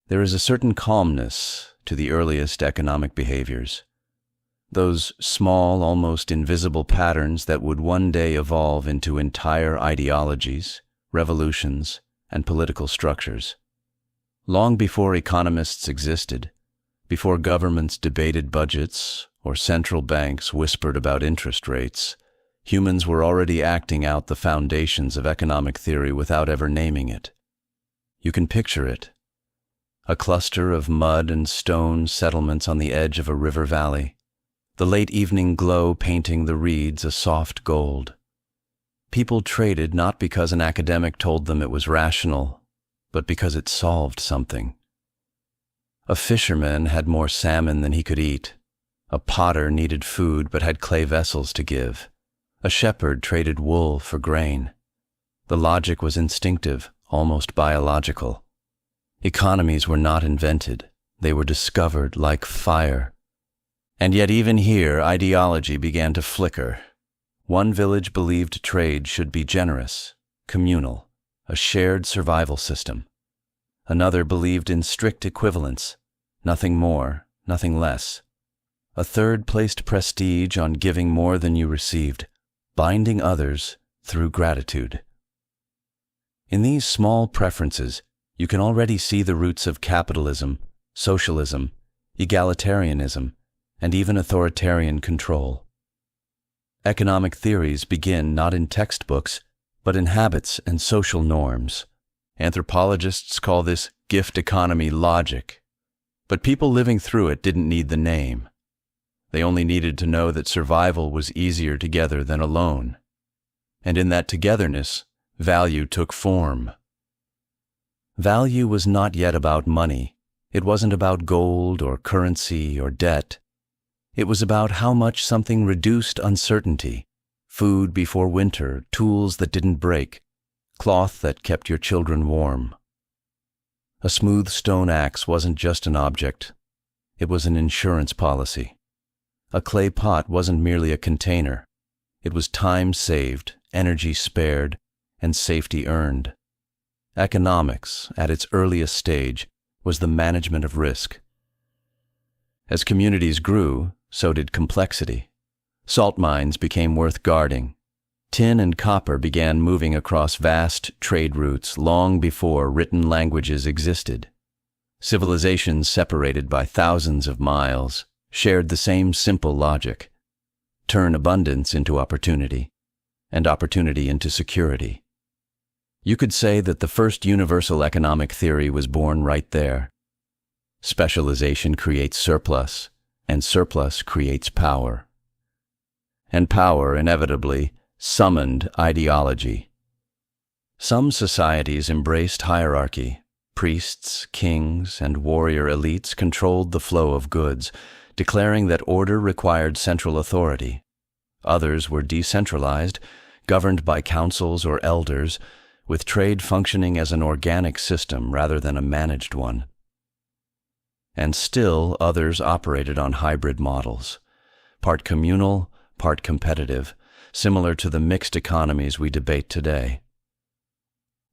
There is a certain calmness to the earliest economic behaviors. Those small, almost invisible patterns that would one day evolve into entire ideologies, revolutions, and political structures. Long before economists existed, before governments debated budgets or central banks whispered about interest rates, humans were already acting out the foundations of economic theory without ever naming it. You can picture it. A cluster of mud and stone settlements on the edge of a river valley, the late evening glow painting the reeds a soft gold. People traded not because an academic told them it was rational, but because it solved something. A fisherman had more salmon than he could eat. A potter needed food but had clay vessels to give. A shepherd traded wool for grain. The logic was instinctive, almost biological. Economies were not invented. They were discovered like fire. And yet even here, ideology began to flicker. One village believed trade should be generous, communal, a shared survival system. Another believed in strict equivalence, nothing more, nothing less. A third placed prestige on giving more than you received, binding others through gratitude. In these small preferences, you can already see the roots of capitalism, socialism, egalitarianism, and even authoritarian control. Economic theories begin not in textbooks, but in habits and social norms. Anthropologists call this gift economy logic. But people living through it didn't need the name. They only needed to know that survival was easier together than alone. And in that togetherness, value took form. Value was not yet about money. It wasn't about gold or currency or debt. It was about how much something reduced uncertainty. Food before winter, tools that didn't break, cloth that kept your children warm. A smooth stone axe wasn't just an object. It was an insurance policy. A clay pot wasn't merely a container. It was time saved, energy spared, and safety earned. Economics, at its earliest stage, was the management of risk. As communities grew, so did complexity. Salt mines became worth guarding. Tin and copper began moving across vast trade routes long before written languages existed. Civilizations separated by thousands of miles shared the same simple logic: turn abundance into opportunity, and opportunity into security. You could say that the first universal economic theory was born right there. Specialization creates surplus, and surplus creates power. And power, inevitably, summoned ideology. Some societies embraced hierarchy. Priests, kings, and warrior elites controlled the flow of goods, declaring that order required central authority. Others were decentralized, governed by councils or elders, with trade functioning as an organic system rather than a managed one. And still others operated on hybrid models, part communal, part competitive, similar to the mixed economies we debate today.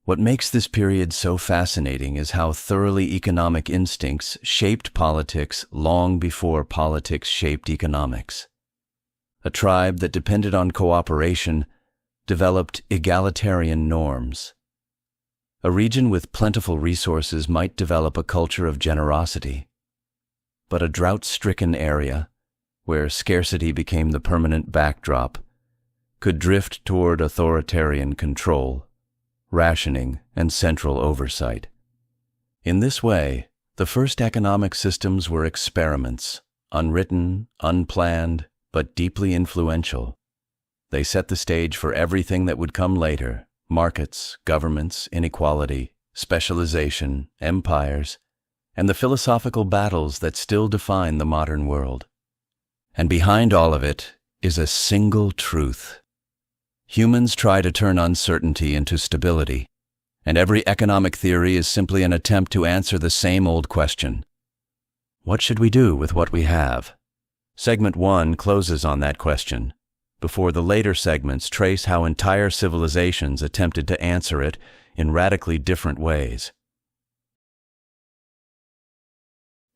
What makes this period so fascinating is how thoroughly economic instincts shaped politics long before politics shaped economics. A tribe that depended on cooperation developed egalitarian norms. A region with plentiful resources might develop a culture of generosity. But a drought-stricken area, where scarcity became the permanent backdrop, could drift toward authoritarian control, rationing, and central oversight. In this way, the first economic systems were experiments, unwritten, unplanned, but deeply influential. They set the stage for everything that would come later: markets, governments, inequality, specialization, empires, and the philosophical battles that still define the modern world. And behind all of it is a single truth. Humans try to turn uncertainty into stability, and every economic theory is simply an attempt to answer the same old question: what should we do with what we have? Segment 1 closes on that question, before the later segments trace how entire civilizations attempted to answer it in radically different ways.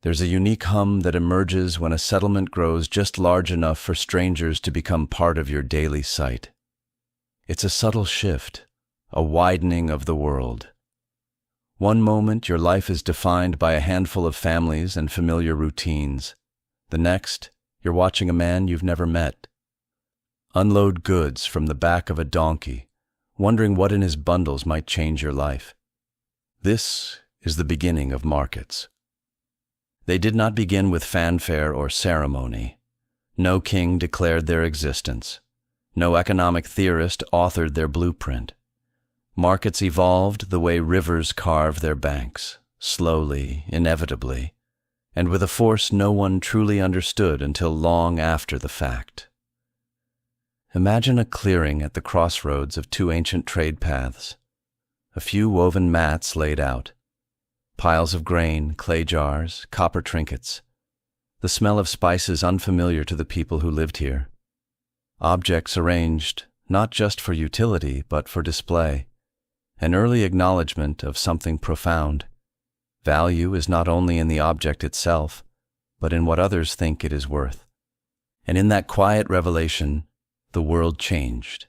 There's a unique hum that emerges when a settlement grows just large enough for strangers to become part of your daily sight. It's a subtle shift, a widening of the world. One moment your life is defined by a handful of families and familiar routines. The next, you're watching a man you've never met unload goods from the back of a donkey, wondering what in his bundles might change your life. This is the beginning of markets. They did not begin with fanfare or ceremony. No king declared their existence. No economic theorist authored their blueprint. Markets evolved the way rivers carve their banks, slowly, inevitably, and with a force no one truly understood until long after the fact. Imagine a clearing at the crossroads of two ancient trade paths. A few woven mats laid out. Piles of grain, clay jars, copper trinkets. The smell of spices unfamiliar to the people who lived here. Objects arranged not just for utility but for display. An early acknowledgement of something profound. Value is not only in the object itself, but in what others think it is worth. And in that quiet revelation, the world changed.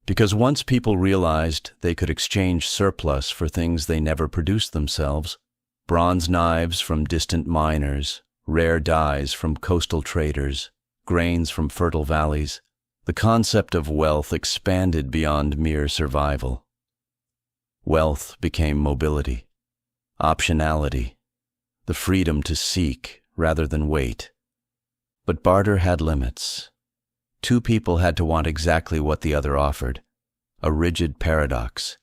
Because once people realized they could exchange surplus for things they never produced themselves, bronze knives from distant miners, rare dyes from coastal traders, grains from fertile valleys, the concept of wealth expanded beyond mere survival. Wealth became mobility, optionality, the freedom to seek rather than wait. But barter had limits. Two people had to want exactly what the other offered, a rigid paradox.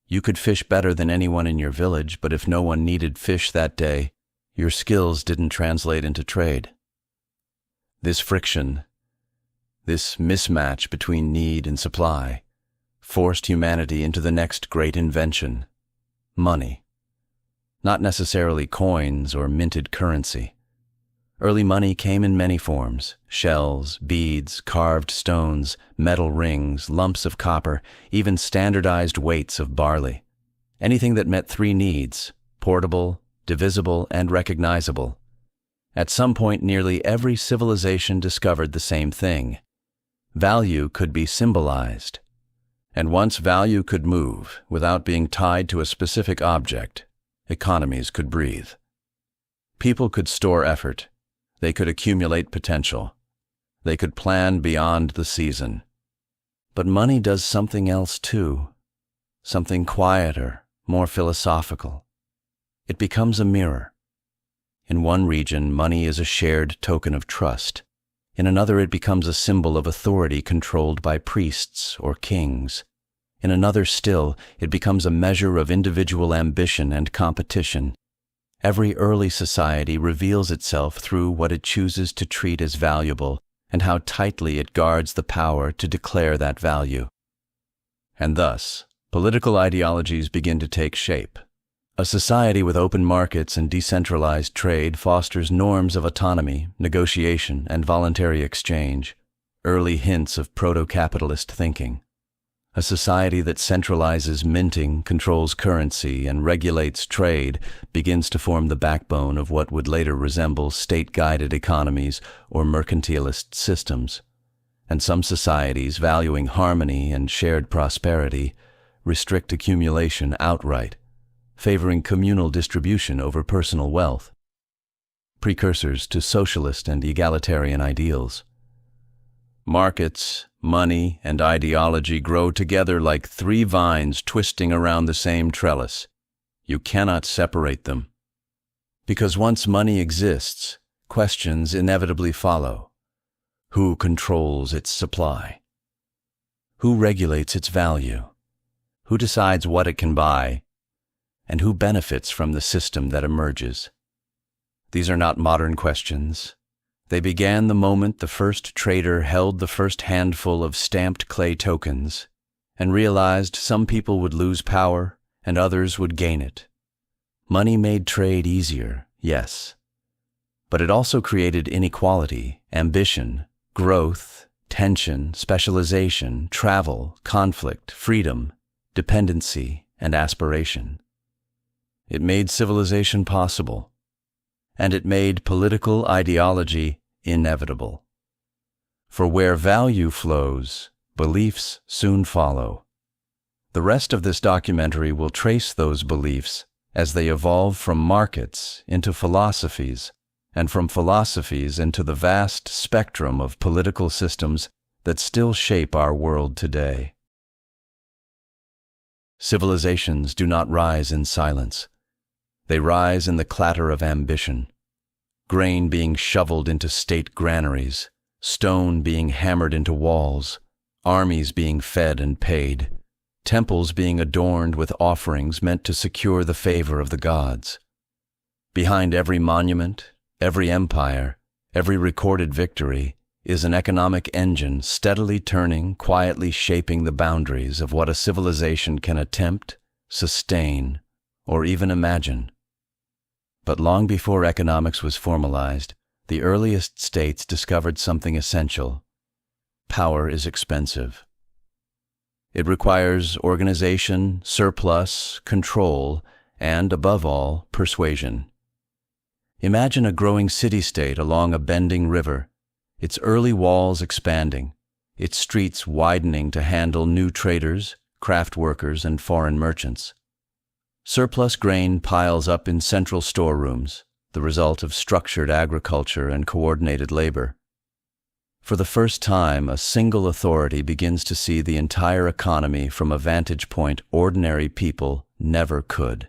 You could fish better than anyone in your village, but if no one needed fish that day, your skills didn't translate into trade. This friction, this mismatch between need and supply, forced humanity into the next great invention, money. Not necessarily coins or minted currency. Early money came in many forms: shells, beads, carved stones, metal rings, lumps of copper, even standardized weights of barley. Anything that met three needs: portable, divisible, and recognizable. At some point, nearly every civilization discovered the same thing. Value could be symbolized. And once value could move without being tied to a specific object, economies could breathe. People could store effort. They could accumulate potential. They could plan beyond the season. But money does something else too, something quieter, more philosophical. It becomes a mirror. In one region, money is a shared token of trust. In another, it becomes a symbol of authority controlled by priests or kings. In another still, it becomes a measure of individual ambition and competition. Every early society reveals itself through what it chooses to treat as valuable and how tightly it guards the power to declare that value. And thus, political ideologies begin to take shape. A society with open markets and decentralized trade fosters norms of autonomy, negotiation, and voluntary exchange, early hints of proto-capitalist thinking. A society that centralizes minting, controls currency, and regulates trade begins to form the backbone of what would later resemble state-guided economies or mercantilist systems. And some societies, valuing harmony and shared prosperity, restrict accumulation outright, favoring communal distribution over personal wealth. Precursors to socialist and egalitarian ideals. Markets, money, and ideology grow together like three vines twisting around the same trellis. You cannot separate them. Because once money exists, questions inevitably follow. Who controls its supply? Who regulates its value? Who decides what it can buy? And who benefits from the system that emerges? These are not modern questions. They began the moment the first trader held the first handful of stamped clay tokens and realized some people would lose power and others would gain it. Money made trade easier, yes, but it also created inequality, ambition, growth, tension, specialization, travel, conflict, freedom, dependency, and aspiration. It made civilization possible. and it made political ideology inevitable. For where value flows, beliefs soon follow. The rest of this documentary will trace those beliefs as they evolve from markets into philosophies, and from philosophies into the vast spectrum of political systems that still shape our world today. Civilizations do not rise in silence. They rise in the clatter of ambition. Grain being shoveled into state granaries, stone being hammered into walls, armies being fed and paid, temples being adorned with offerings meant to secure the favor of the gods. Behind every monument, every empire, every recorded victory is an economic engine steadily turning, quietly shaping the boundaries of what a civilization can attempt, sustain, or even imagine. But long before economics was formalized, the earliest states discovered something essential. Power is expensive. It requires organization, surplus, control, and, above all, persuasion. Imagine a growing city-state along a bending river, its early walls expanding, its streets widening to handle new traders, craft workers, and foreign merchants. Surplus grain piles up in central storerooms, the result of structured agriculture and coordinated labor. For the first time, a single authority begins to see the entire economy from a vantage point ordinary people never could.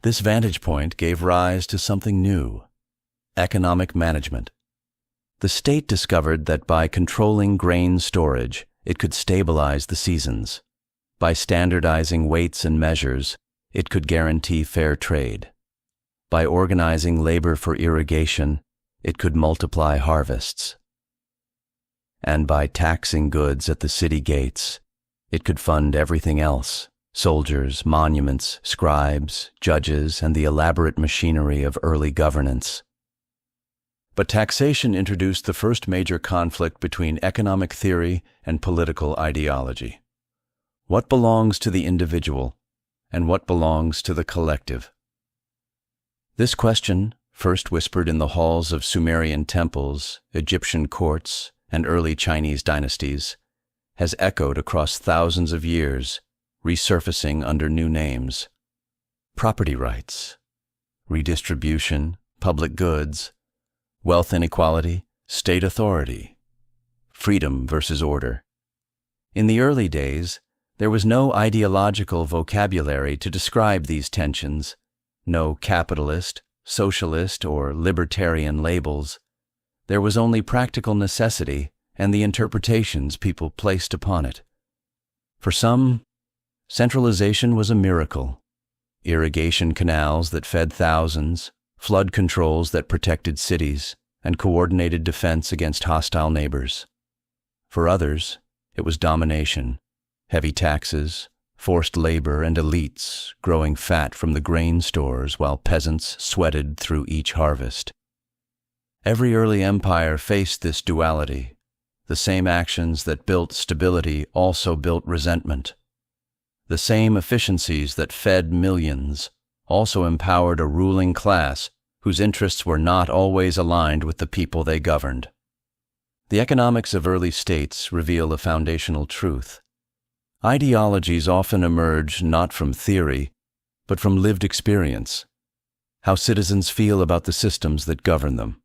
This vantage point gave rise to something new: economic management. The state discovered that by controlling grain storage, it could stabilize the seasons. By standardizing weights and measures, it could guarantee fair trade. By organizing labor for irrigation, it could multiply harvests. And by taxing goods at the city gates, it could fund everything else: soldiers, monuments, scribes, judges, and the elaborate machinery of early governance. But taxation introduced the first major conflict between economic theory and political ideology. What belongs to the individual, and what belongs to the collective? This question, first whispered in the halls of Sumerian temples, Egyptian courts, and early Chinese dynasties, has echoed across thousands of years, resurfacing under new names: property rights, redistribution, public goods, wealth inequality, state authority, freedom versus order. In the early days, there was no ideological vocabulary to describe these tensions, no capitalist, socialist, or libertarian labels. There was only practical necessity and the interpretations people placed upon it. For some, centralization was a miracle: irrigation canals that fed thousands, flood controls that protected cities, and coordinated defense against hostile neighbors. For others, it was domination: heavy taxes, forced labor, and elites growing fat from the grain stores while peasants sweated through each harvest. Every early empire faced this duality. The same actions that built stability also built resentment. The same efficiencies that fed millions also empowered a ruling class whose interests were not always aligned with the people they governed. The economics of early states reveal a foundational truth. Ideologies often emerge not from theory, but from lived experience, how citizens feel about the systems that govern them.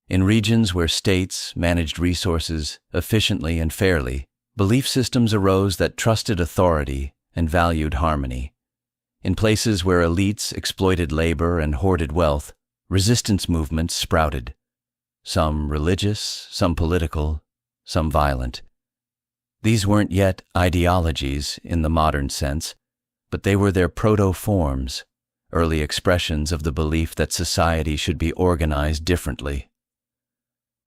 In regions where states managed resources efficiently and fairly, belief systems arose that trusted authority and valued harmony. In places where elites exploited labor and hoarded wealth, resistance movements sprouted, some religious, some political, some violent. These weren't yet ideologies in the modern sense, but they were their proto-forms, early expressions of the belief that society should be organized differently.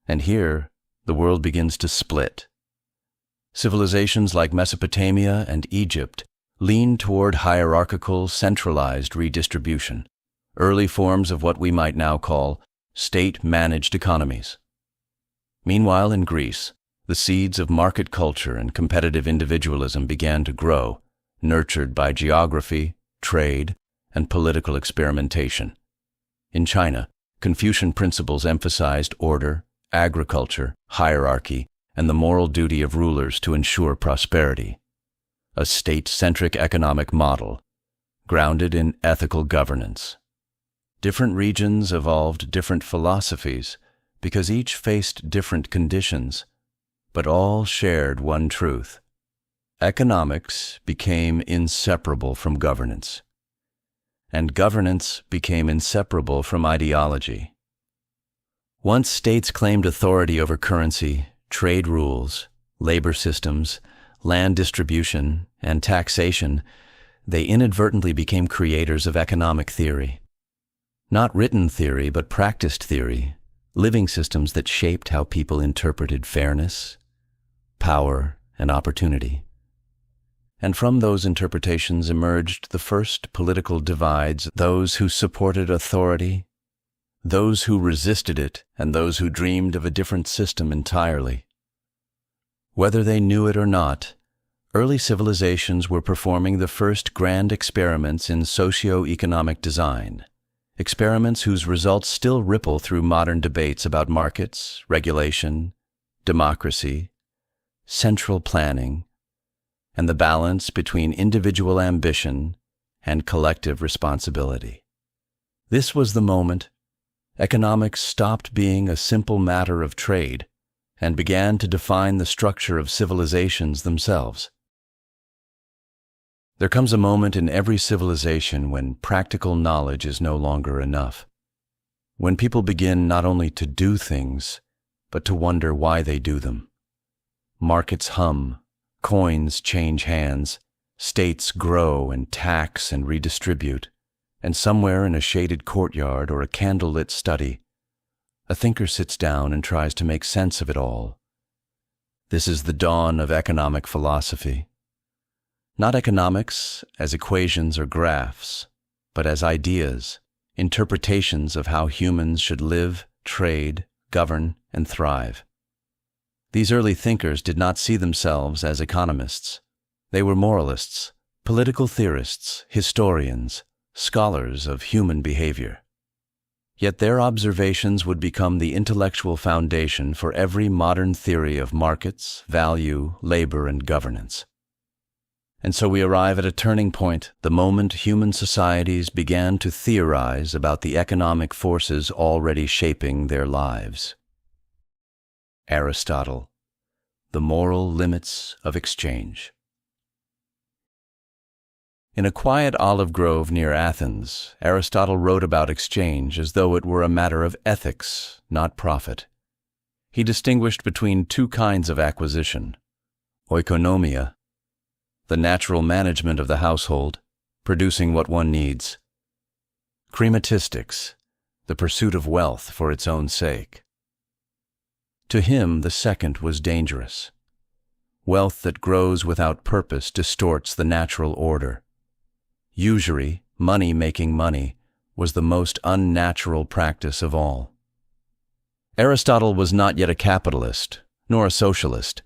And here, the world begins to split. Civilizations like Mesopotamia and Egypt lean toward hierarchical, centralized redistribution, early forms of what we might now call state-managed economies. Meanwhile, in Greece, the seeds of market culture and competitive individualism began to grow, nurtured by geography, trade, and political experimentation. In China, Confucian principles emphasized order, agriculture, hierarchy, and the moral duty of rulers to ensure prosperity. A state-centric economic model, grounded in ethical governance. Different regions evolved different philosophies because each faced different conditions, but all shared one truth. Economics became inseparable from governance, and governance became inseparable from ideology. Once states claimed authority over currency, trade rules, labor systems, land distribution, and taxation, they inadvertently became creators of economic theory. Not written theory, but practiced theory, living systems that shaped how people interpreted fairness, power, and opportunity. And from those interpretations emerged the first political divides, those who supported authority, those who resisted it, and those who dreamed of a different system entirely. Whether they knew it or not, early civilizations were performing the first grand experiments in socio-economic design, experiments whose results still ripple through modern debates about markets, regulation, democracy, central planning, and the balance between individual ambition and collective responsibility. This was the moment economics stopped being a simple matter of trade and began to define the structure of civilizations themselves. There comes a moment in every civilization when practical knowledge is no longer enough, when people begin not only to do things, but to wonder why they do them. Markets hum, coins change hands, states grow and tax and redistribute, and somewhere in a shaded courtyard or a candlelit study, a thinker sits down and tries to make sense of it all. This is the dawn of economic philosophy. Not economics as equations or graphs, but as ideas, interpretations of how humans should live, trade, govern, and thrive. These early thinkers did not see themselves as economists. They were moralists, political theorists, historians, scholars of human behavior. Yet their observations would become the intellectual foundation for every modern theory of markets, value, labor, and governance. And so we arrive at a turning point, the moment human societies began to theorize about the economic forces already shaping their lives. Aristotle, The Moral Limits of Exchange. In a quiet olive grove near Athens, Aristotle wrote about exchange as though it were a matter of ethics, not profit. He distinguished between two kinds of acquisition: oikonomia, the natural management of the household, producing what one needs; crematistics, the pursuit of wealth for its own sake. To him, the second was dangerous. Wealth that grows without purpose distorts the natural order. Usury, money making money, was the most unnatural practice of all. Aristotle was not yet a capitalist, nor a socialist.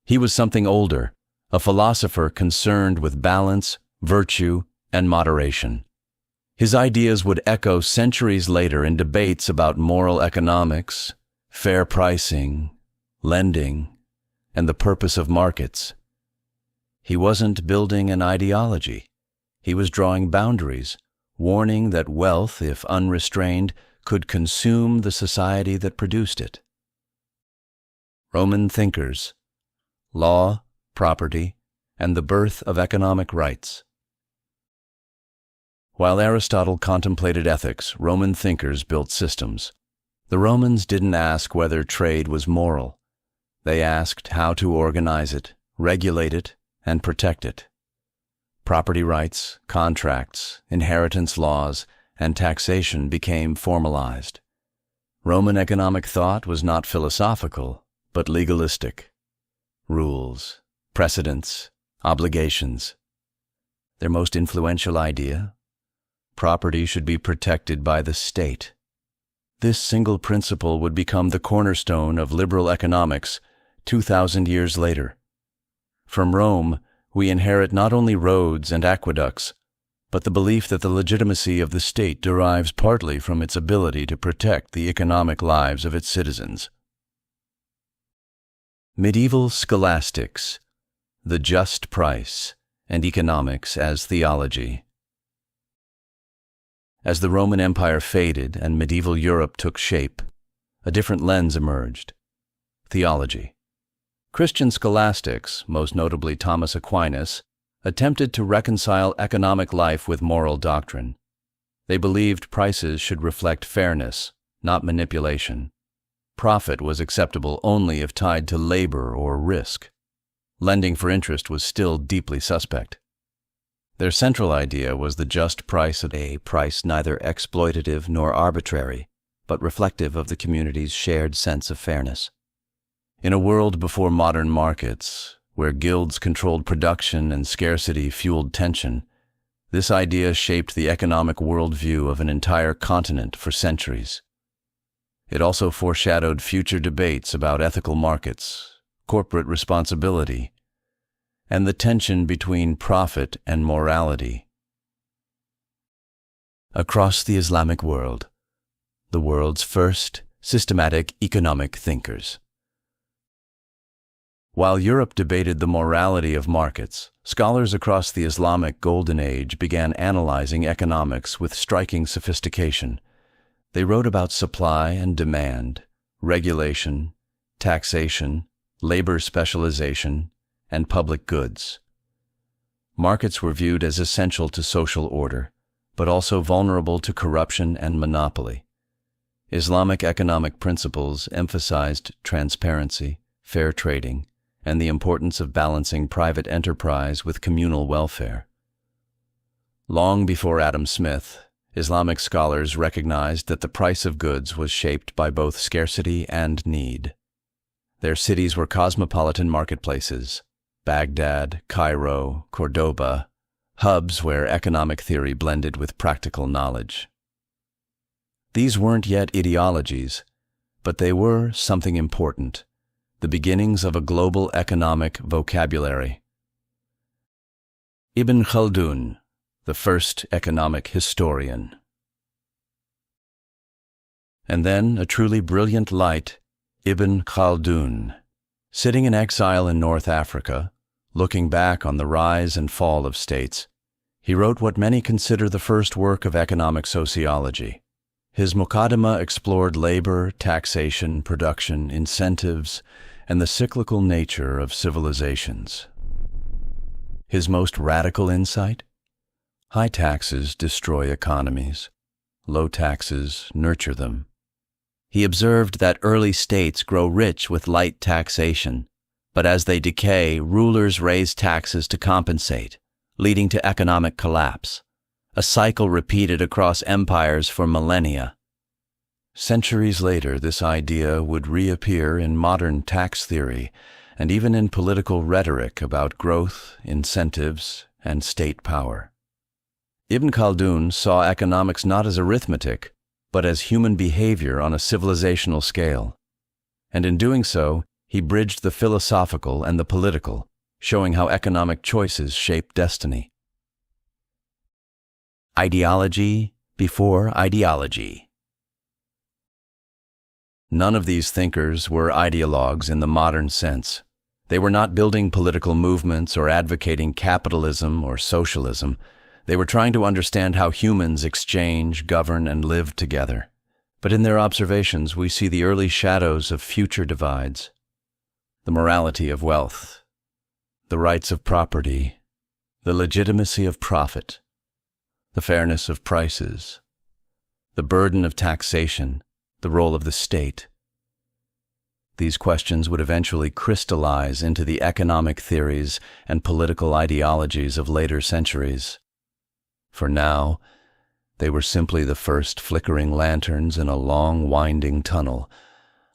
He was something older, a philosopher concerned with balance, virtue, and moderation. His ideas would echo centuries later in debates about moral economics, fair pricing, lending, and the purpose of markets. He wasn't building an ideology. He was drawing boundaries, warning that wealth, if unrestrained, could consume the society that produced it. Roman thinkers, law, property, and the birth of economic rights. While Aristotle contemplated ethics, Roman thinkers built systems. The Romans didn't ask whether trade was moral. They asked how to organize it, regulate it, and protect it. Property rights, contracts, inheritance laws, and taxation became formalized. Roman economic thought was not philosophical, but legalistic. Rules, precedents, obligations. Their most influential idea? Property should be protected by the state. This single principle would become the cornerstone of liberal economics 2,000 years later. From Rome, we inherit not only roads and aqueducts, but the belief that the legitimacy of the state derives partly from its ability to protect the economic lives of its citizens. Medieval scholastics, the just price, and economics as theology. As the Roman Empire faded and medieval Europe took shape, a different lens emerged: theology. Christian scholastics, most notably Thomas Aquinas, attempted to reconcile economic life with moral doctrine. They believed prices should reflect fairness, not manipulation. Profit was acceptable only if tied to labor or risk. Lending for interest was still deeply suspect. Their central idea was the just price, a price neither exploitative nor arbitrary, but reflective of the community's shared sense of fairness. In a world before modern markets, where guilds controlled production and scarcity fueled tension, this idea shaped the economic worldview of an entire continent for centuries. It also foreshadowed future debates about ethical markets, corporate responsibility, and the tension between profit and morality. Across the Islamic world, the world's first systematic economic thinkers. While Europe debated the morality of markets, scholars across the Islamic Golden Age began analyzing economics with striking sophistication. They wrote about supply and demand, regulation, taxation, labor specialization, and public goods. Markets were viewed as essential to social order, but also vulnerable to corruption and monopoly. Islamic economic principles emphasized transparency, fair trading, and the importance of balancing private enterprise with communal welfare. Long before Adam Smith, Islamic scholars recognized that the price of goods was shaped by both scarcity and need. Their cities were cosmopolitan marketplaces: Baghdad, Cairo, Cordoba, hubs where economic theory blended with practical knowledge. These weren't yet ideologies, but they were something important: the beginnings of a global economic vocabulary. Ibn Khaldun, the first economic historian. And then a truly brilliant light, Ibn Khaldun. Sitting in exile in North Africa, looking back on the rise and fall of states, he wrote what many consider the first work of economic sociology. His Muqaddimah explored labor, taxation, production, incentives, and the cyclical nature of civilizations. His most radical insight? High taxes destroy economies. Low taxes nurture them. He observed that early states grow rich with light taxation, but as they decay, rulers raise taxes to compensate, leading to economic collapse, a cycle repeated across empires for millennia. Centuries later, this idea would reappear in modern tax theory and even in political rhetoric about growth, incentives, and state power. Ibn Khaldun saw economics not as arithmetic, but as human behavior on a civilizational scale. And in doing so, he bridged the philosophical and the political, showing how economic choices shape destiny. Ideology before ideology. None of these thinkers were ideologues in the modern sense. They were not building political movements or advocating capitalism or socialism. They were trying to understand how humans exchange, govern, and live together. But in their observations, we see the early shadows of future divides: the morality of wealth, the rights of property, the legitimacy of profit, the fairness of prices, the burden of taxation, the role of the state. These questions would eventually crystallize into the economic theories and political ideologies of later centuries. For now, they were simply the first flickering lanterns in a long, winding tunnel,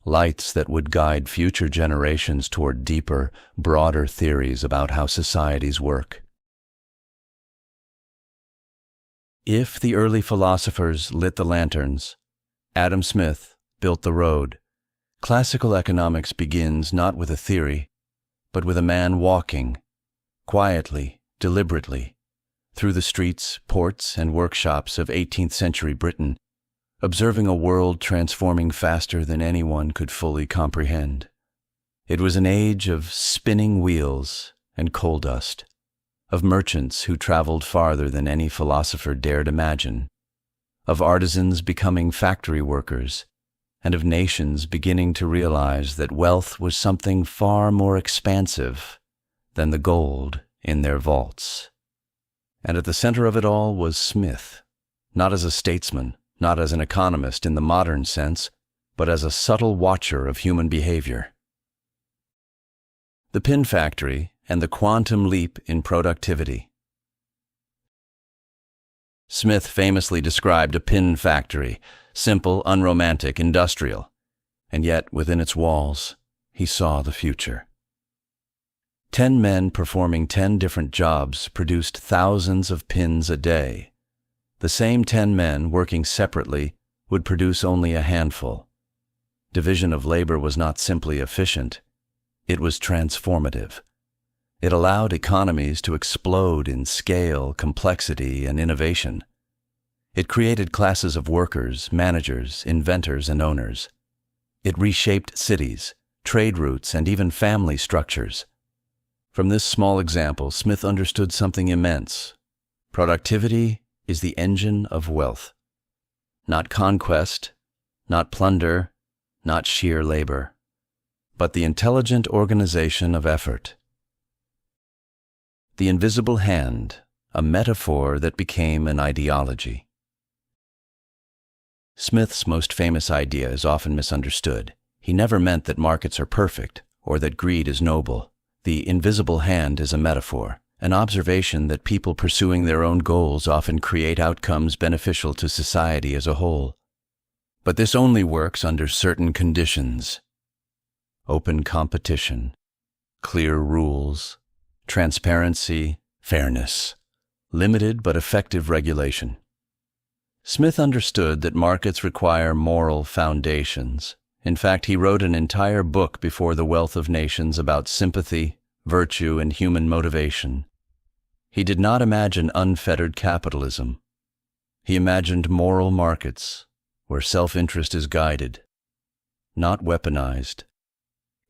lights that would guide future generations toward deeper, broader theories about how societies work. If the early philosophers lit the lanterns, Adam Smith built the road. Classical economics begins not with a theory, but with a man walking, quietly, deliberately, through the streets, ports, and workshops of 18th century Britain, observing a world transforming faster than anyone could fully comprehend. It was an age of spinning wheels and coal dust, of merchants who traveled farther than any philosopher dared imagine, of artisans becoming factory workers, and of nations beginning to realize that wealth was something far more expansive than the gold in their vaults. And at the center of it all was Smith, not as a statesman, not as an economist in the modern sense, but as a subtle watcher of human behavior. The Pin Factory and the Quantum Leap in Productivity. Smith famously described a pin factory, simple, unromantic, industrial, and yet within its walls, he saw the future. 10 men performing 10 different jobs produced thousands of pins a day. The same 10 men working separately would produce only a handful. Division of labor was not simply efficient, it was transformative. It allowed economies to explode in scale, complexity, and innovation. It created classes of workers, managers, inventors, and owners. It reshaped cities, trade routes, and even family structures. From this small example, Smith understood something immense. Productivity is the engine of wealth. Not conquest, not plunder, not sheer labor, but the intelligent organization of effort. The invisible hand, a metaphor that became an ideology. Smith's most famous idea is often misunderstood. He never meant that markets are perfect or that greed is noble. The invisible hand is a metaphor, an observation that people pursuing their own goals often create outcomes beneficial to society as a whole. But this only works under certain conditions: open competition, clear rules, transparency, fairness, limited but effective regulation. Smith understood that markets require moral foundations. In fact, he wrote an entire book before The Wealth of Nations about sympathy, virtue, and human motivation. He did not imagine unfettered capitalism. He imagined moral markets, where self-interest is guided, not weaponized.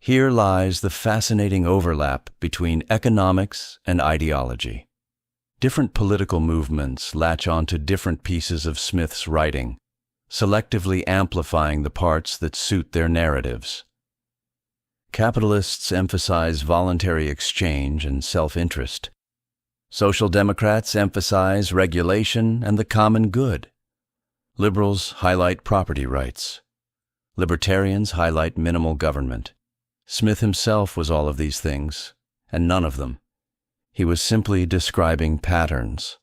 Here lies the fascinating overlap between economics and ideology. Different political movements latch onto different pieces of Smith's writing, selectively amplifying the parts that suit their narratives. Capitalists emphasize voluntary exchange and self-interest. Social democrats emphasize regulation and the common good. Liberals highlight property rights. Libertarians highlight minimal government. Smith himself was all of these things, and none of them. He was simply describing patterns.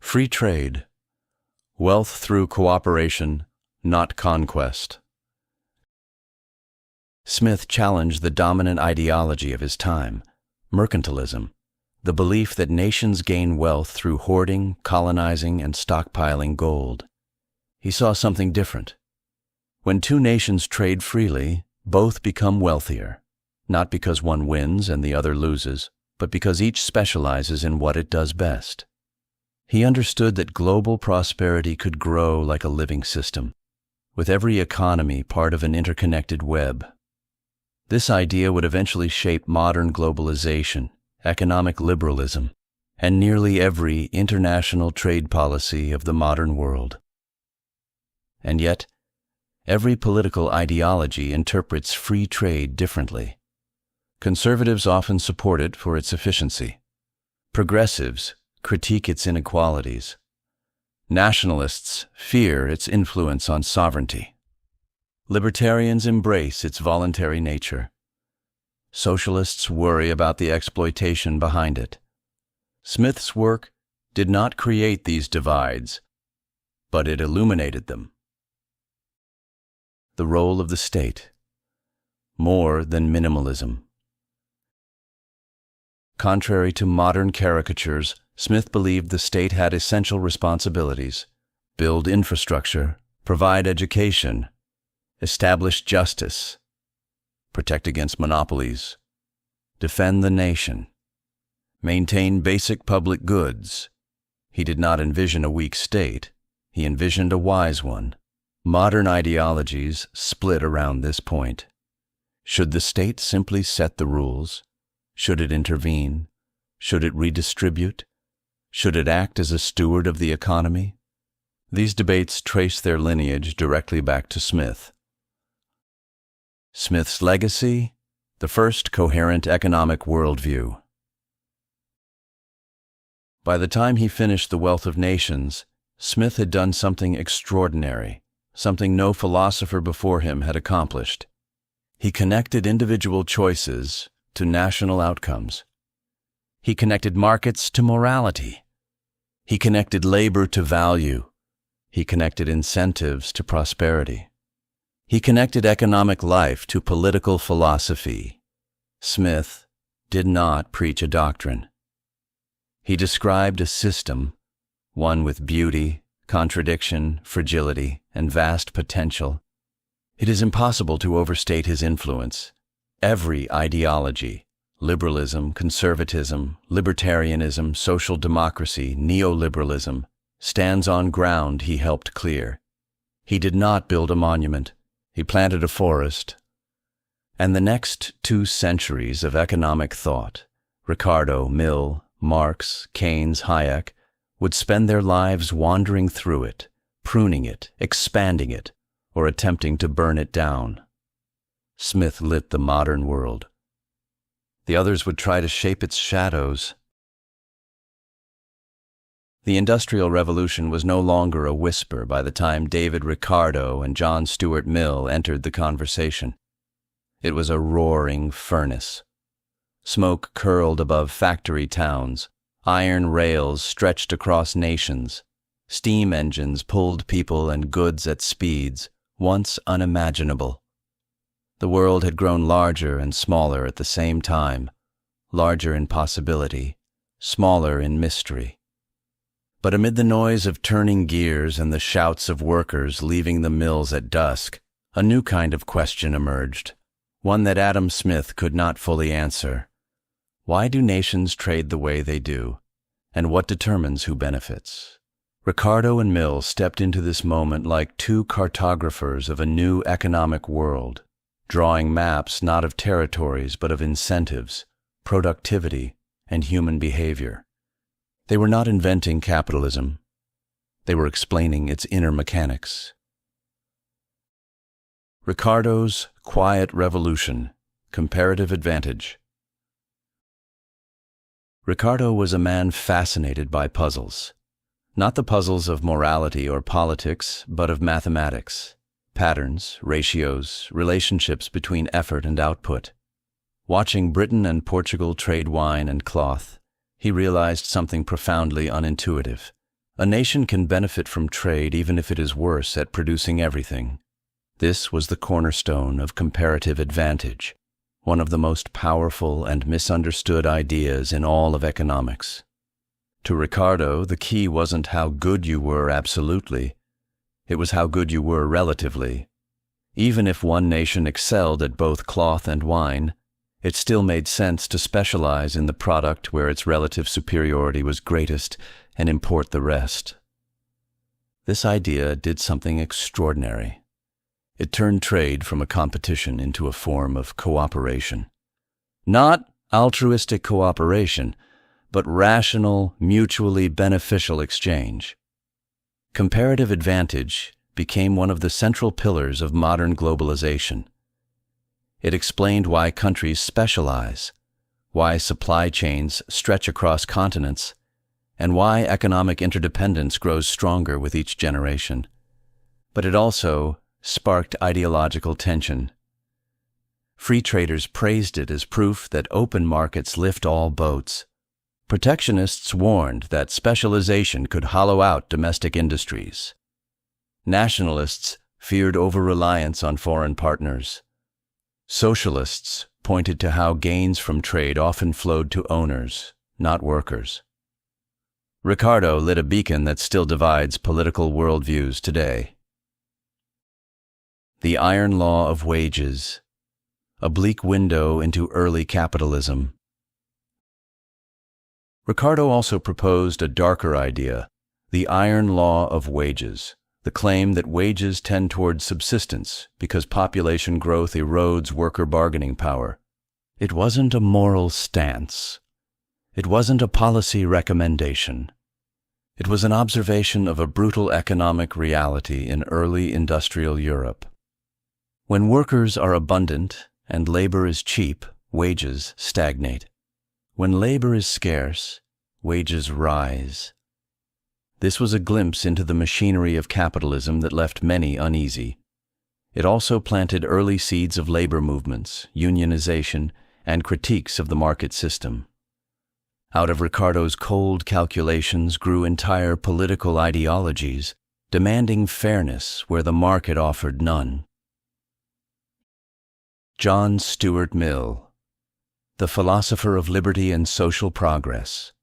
Free trade. Wealth through cooperation, not conquest. Smith challenged the dominant ideology of his time, mercantilism, the belief that nations gain wealth through hoarding, colonizing, and stockpiling gold. He saw something different. When two nations trade freely, both become wealthier, not because one wins and the other loses, but because each specializes in what it does best. He understood that global prosperity could grow like a living system, with every economy part of an interconnected web. This idea would eventually shape modern globalization, economic liberalism, and nearly every international trade policy of the modern world. And yet, every political ideology interprets free trade differently. Conservatives often support it for its efficiency. Progressives critique its inequalities. Nationalists fear its influence on sovereignty. Libertarians embrace its voluntary nature. Socialists worry about the exploitation behind it. Smith's work did not create these divides, but it illuminated them. The role of the state. More than minimalism. Contrary to modern caricatures, Smith believed the state had essential responsibilities: build infrastructure, provide education, establish justice, protect against monopolies, defend the nation, maintain basic public goods. He did not envision a weak state. He envisioned a wise one. Modern ideologies split around this point. Should the state simply set the rules? Should it intervene? Should it redistribute? Should it act as a steward of the economy? These debates trace their lineage directly back to Smith. Smith's legacy: the first coherent economic worldview. By the time he finished The Wealth of Nations, Smith had done something extraordinary, something no philosopher before him had accomplished. He connected individual choices to national outcomes. He connected markets to morality. He connected labor to value. He connected incentives to prosperity. He connected economic life to political philosophy. Smith did not preach a doctrine. He described a system, one with beauty, contradiction, fragility, and vast potential. It is impossible to overstate his influence. Every ideology, liberalism, conservatism, libertarianism, social democracy, neoliberalism, stands on ground he helped clear. He did not build a monument. He planted a forest. And the next 2 centuries of economic thought, Ricardo, Mill, Marx, Keynes, Hayek, would spend their lives wandering through it, pruning it, expanding it, or attempting to burn it down. Smith lit the modern world. The others would try to shape its shadows. The Industrial Revolution was no longer a whisper by the time David Ricardo and John Stuart Mill entered the conversation. It was a roaring furnace. Smoke curled above factory towns. Iron rails stretched across nations. Steam engines pulled people and goods at speeds once unimaginable. The world had grown larger and smaller at the same time, larger in possibility, smaller in mystery. But amid the noise of turning gears and the shouts of workers leaving the mills at dusk, a new kind of question emerged, one that Adam Smith could not fully answer. Why do nations trade the way they do, and what determines who benefits? Ricardo and Mill stepped into this moment like 2 cartographers of a new economic world, drawing maps not of territories but of incentives, productivity, and human behavior. They were not inventing capitalism. They were explaining its inner mechanics. Ricardo's Quiet Revolution, Comparative Advantage. Ricardo was a man fascinated by puzzles. Not the puzzles of morality or politics, but of mathematics, patterns, ratios, relationships between effort and output. Watching Britain and Portugal trade wine and cloth, he realized something profoundly unintuitive. A nation can benefit from trade even if it is worse at producing everything. This was the cornerstone of comparative advantage, one of the most powerful and misunderstood ideas in all of economics. To Ricardo, the key wasn't how good you were absolutely. It was how good you were relatively. Even if one nation excelled at both cloth and wine, it still made sense to specialize in the product where its relative superiority was greatest and import the rest. This idea did something extraordinary. It turned trade from a competition into a form of cooperation. Not altruistic cooperation, but rational, mutually beneficial exchange. Comparative advantage became one of the central pillars of modern globalization. It explained why countries specialize, why supply chains stretch across continents, and why economic interdependence grows stronger with each generation. But it also sparked ideological tension. Free traders praised it as proof that open markets lift all boats. Protectionists warned that specialization could hollow out domestic industries. Nationalists feared over-reliance on foreign partners. Socialists pointed to how gains from trade often flowed to owners, not workers. Ricardo lit a beacon that still divides political worldviews today. The Iron Law of Wages, a bleak window into early capitalism. Ricardo also proposed a darker idea, the iron law of wages, the claim that wages tend towards subsistence because population growth erodes worker bargaining power. It wasn't a moral stance. It wasn't a policy recommendation. It was an observation of a brutal economic reality in early industrial Europe. When workers are abundant and labor is cheap, wages stagnate. When labor is scarce, wages rise. This was a glimpse into the machinery of capitalism that left many uneasy. It also planted early seeds of labor movements, unionization, and critiques of the market system. Out of Ricardo's cold calculations grew entire political ideologies, demanding fairness where the market offered none. John Stuart Mill, the philosopher of liberty and social progress.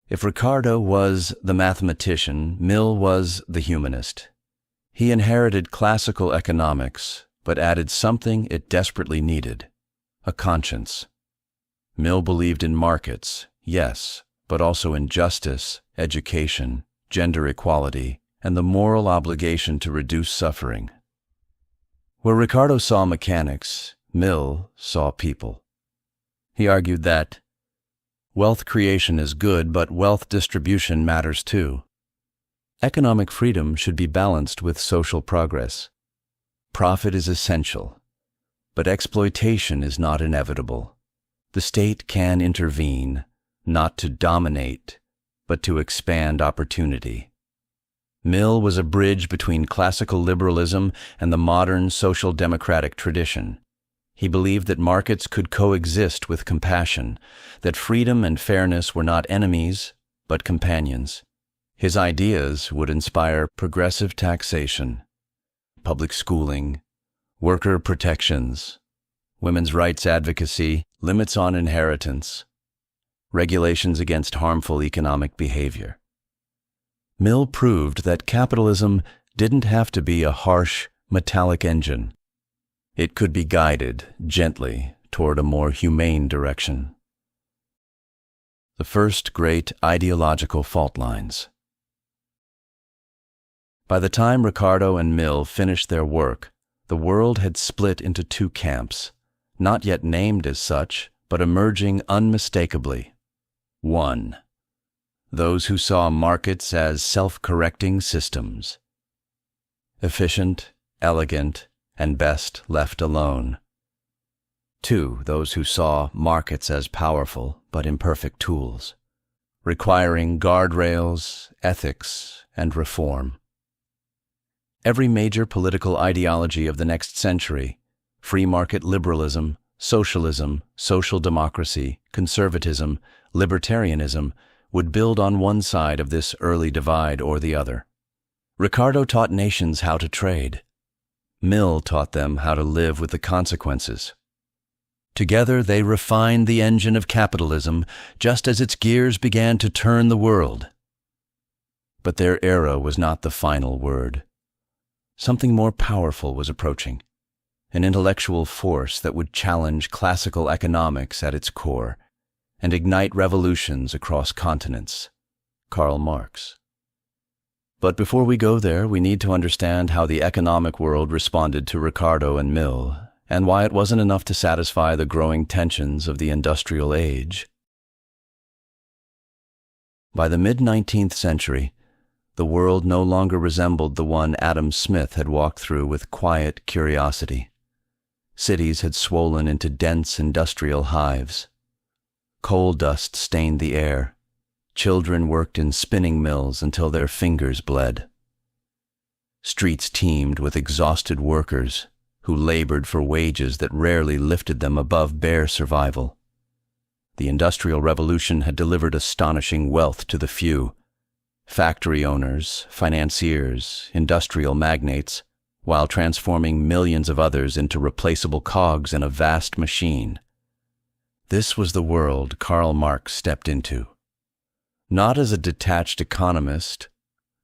If Ricardo was the mathematician, Mill was the humanist. He inherited classical economics, but added something it desperately needed: a conscience. Mill believed in markets, yes, but also in justice, education, gender equality, and the moral obligation to reduce suffering. Where Ricardo saw mechanics, Mill saw people. He argued that wealth creation is good, but wealth distribution matters too. Economic freedom should be balanced with social progress. Profit is essential, but exploitation is not inevitable. The state can intervene, not to dominate, but to expand opportunity. Mill was a bridge between classical liberalism and the modern social democratic tradition. He believed that markets could coexist with compassion, that freedom and fairness were not enemies, but companions. His ideas would inspire progressive taxation, public schooling, worker protections, women's rights advocacy, limits on inheritance, regulations against harmful economic behavior. Mill proved that capitalism didn't have to be a harsh, metallic engine. It could be guided gently toward a more humane direction. The first great ideological fault lines. By the time Ricardo and Mill finished their work, the world had split into two camps, not yet named as such, but emerging unmistakably. 1. Those who saw markets as self-correcting systems. Efficient, elegant, and best left alone. 2. Those who saw markets as powerful but imperfect tools, requiring guardrails, ethics, and reform. Every major political ideology of the next century, free market liberalism, socialism, social democracy, conservatism, libertarianism, would build on one side of this early divide or the other. Ricardo taught nations how to trade. Mill taught them how to live with the consequences. Together they refined the engine of capitalism just as its gears began to turn the world. But their era was not the final word. Something more powerful was approaching, an intellectual force that would challenge classical economics at its core and ignite revolutions across continents: Karl Marx. But before we go there, we need to understand how the economic world responded to Ricardo and Mill, and why it wasn't enough to satisfy the growing tensions of the industrial age. By the mid-19th century, the world no longer resembled the one Adam Smith had walked through with quiet curiosity. Cities had swollen into dense industrial hives. Coal dust stained the air. Children worked in spinning mills until their fingers bled. Streets teemed with exhausted workers who labored for wages that rarely lifted them above bare survival. The Industrial Revolution had delivered astonishing wealth to the few: factory owners, financiers, industrial magnates, while transforming millions of others into replaceable cogs in a vast machine. This was the world Karl Marx stepped into. Not as a detached economist,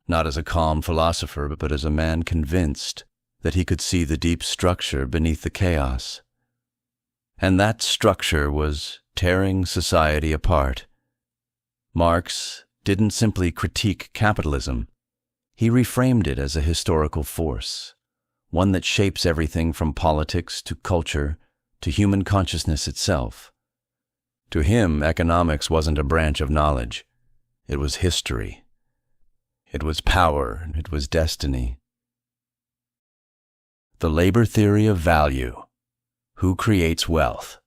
not as a calm philosopher, but as a man convinced that he could see the deep structure beneath the chaos. And that structure was tearing society apart. Marx didn't simply critique capitalism. He reframed it as a historical force, one that shapes everything from politics to culture to human consciousness itself. To him, economics wasn't a branch of knowledge. It was history. It was power. It was destiny. The labor theory of value. Who creates wealth?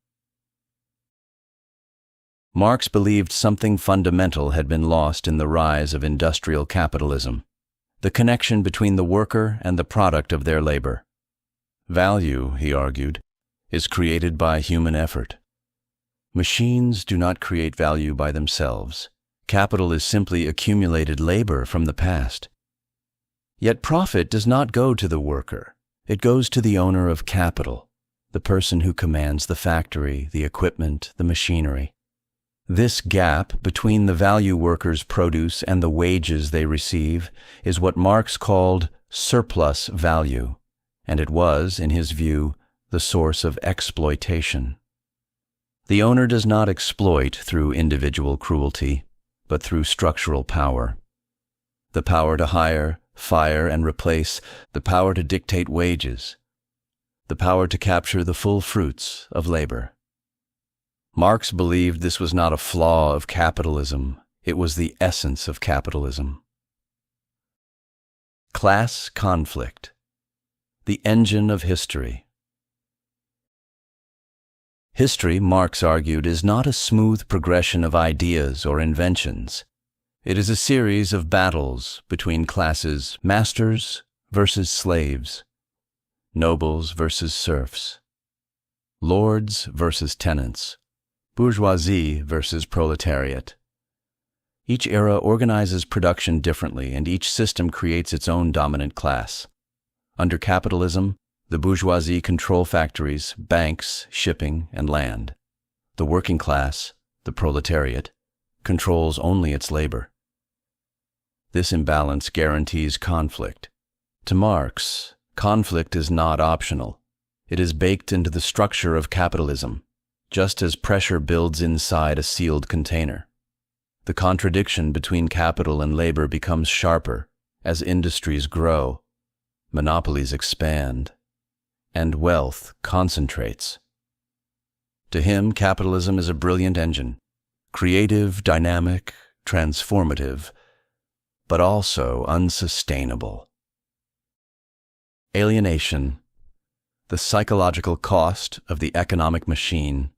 Marx believed something fundamental had been lost in the rise of industrial capitalism, the connection between the worker and the product of their labor. Value, he argued, is created by human effort. Machines do not create value by themselves. Capital is simply accumulated labor from the past. Yet profit does not go to the worker. It goes to the owner of capital, the person who commands the factory, the equipment, the machinery. This gap between the value workers' produce and the wages they receive is what Marx called surplus value, and it was, in his view, the source of exploitation. The owner does not exploit through individual cruelty, but through structural power. The power to hire, fire, and replace, the power to dictate wages, the power to capture the full fruits of labor. Marx believed this was not a flaw of capitalism, it was the essence of capitalism. Class conflict, the engine of history. History, Marx argued, is not a smooth progression of ideas or inventions. It is a series of battles between classes, masters versus slaves, nobles versus serfs, lords versus tenants, bourgeoisie versus proletariat. Each era organizes production differently, and each system creates its own dominant class. Under capitalism, the bourgeoisie control factories, banks, shipping, and land. The working class, the proletariat, controls only its labor. This imbalance guarantees conflict. To Marx, conflict is not optional. It is baked into the structure of capitalism, just as pressure builds inside a sealed container. The contradiction between capital and labor becomes sharper as industries grow, monopolies expand, and wealth concentrates. To him, capitalism is a brilliant engine, creative, dynamic, transformative, but also unsustainable. Alienation, the psychological cost of the economic machine.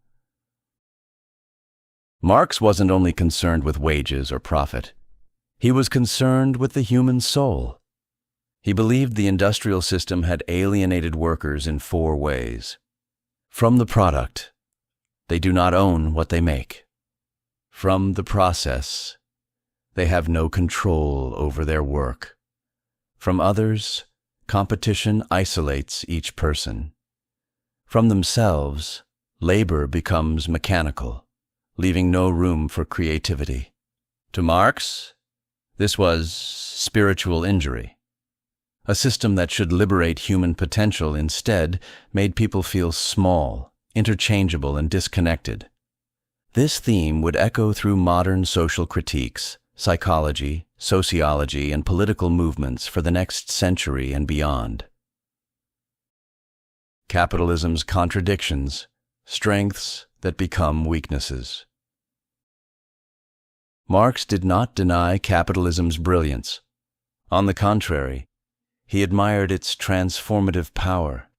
Marx wasn't only concerned with wages or profit. He was concerned with the human soul. He believed the industrial system had alienated workers in 4 ways. From the product, they do not own what they make. From the process, they have no control over their work. From others, competition isolates each person. From themselves, labor becomes mechanical, leaving no room for creativity. To Marx, this was spiritual injury. A system that should liberate human potential instead made people feel small, interchangeable, and disconnected. This theme would echo through modern social critiques, psychology, sociology, and political movements for the next century and beyond. Capitalism's contradictions, strengths that become weaknesses. Marx did not deny capitalism's brilliance. On the contrary, he admired its transformative power.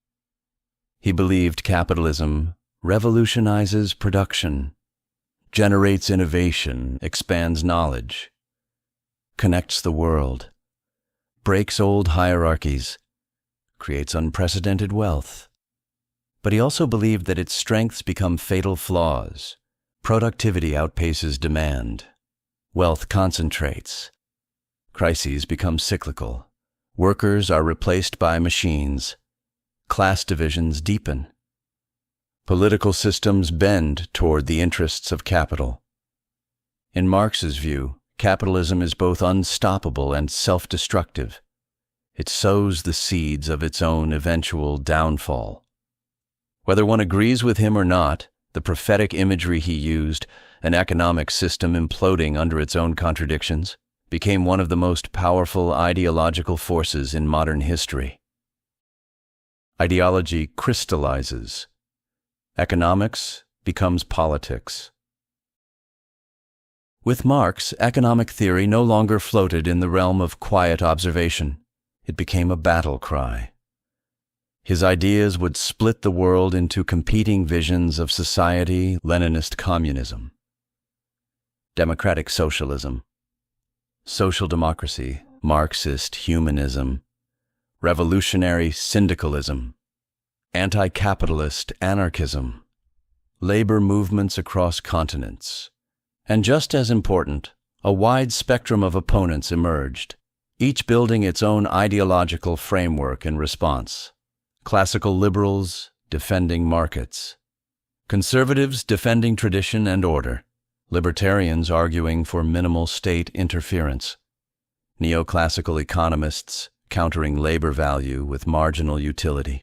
He believed capitalism revolutionizes production, generates innovation, expands knowledge, connects the world, breaks old hierarchies, creates unprecedented wealth. But he also believed that its strengths become fatal flaws. Productivity outpaces demand. Wealth concentrates. Crises become cyclical. Workers are replaced by machines. Class divisions deepen. Political systems bend toward the interests of capital. In Marx's view, capitalism is both unstoppable and self-destructive. It sows the seeds of its own eventual downfall. Whether one agrees with him or not, The prophetic imagery he used, an economic system imploding under its own contradictions, became one of the most powerful ideological forces in modern history. Ideology crystallizes. Economics becomes politics. With Marx, economic theory no longer floated in the realm of quiet observation. It became a battle cry. His ideas would split the world into competing visions of society: Leninist communism, democratic socialism, social democracy, Marxist humanism, revolutionary syndicalism, anti-capitalist anarchism, labor movements across continents. And just as important, a wide spectrum of opponents emerged, each building its own ideological framework in response. Classical liberals defending markets, conservatives defending tradition and order, libertarians arguing for minimal state interference, neoclassical economists countering labor value with marginal utility,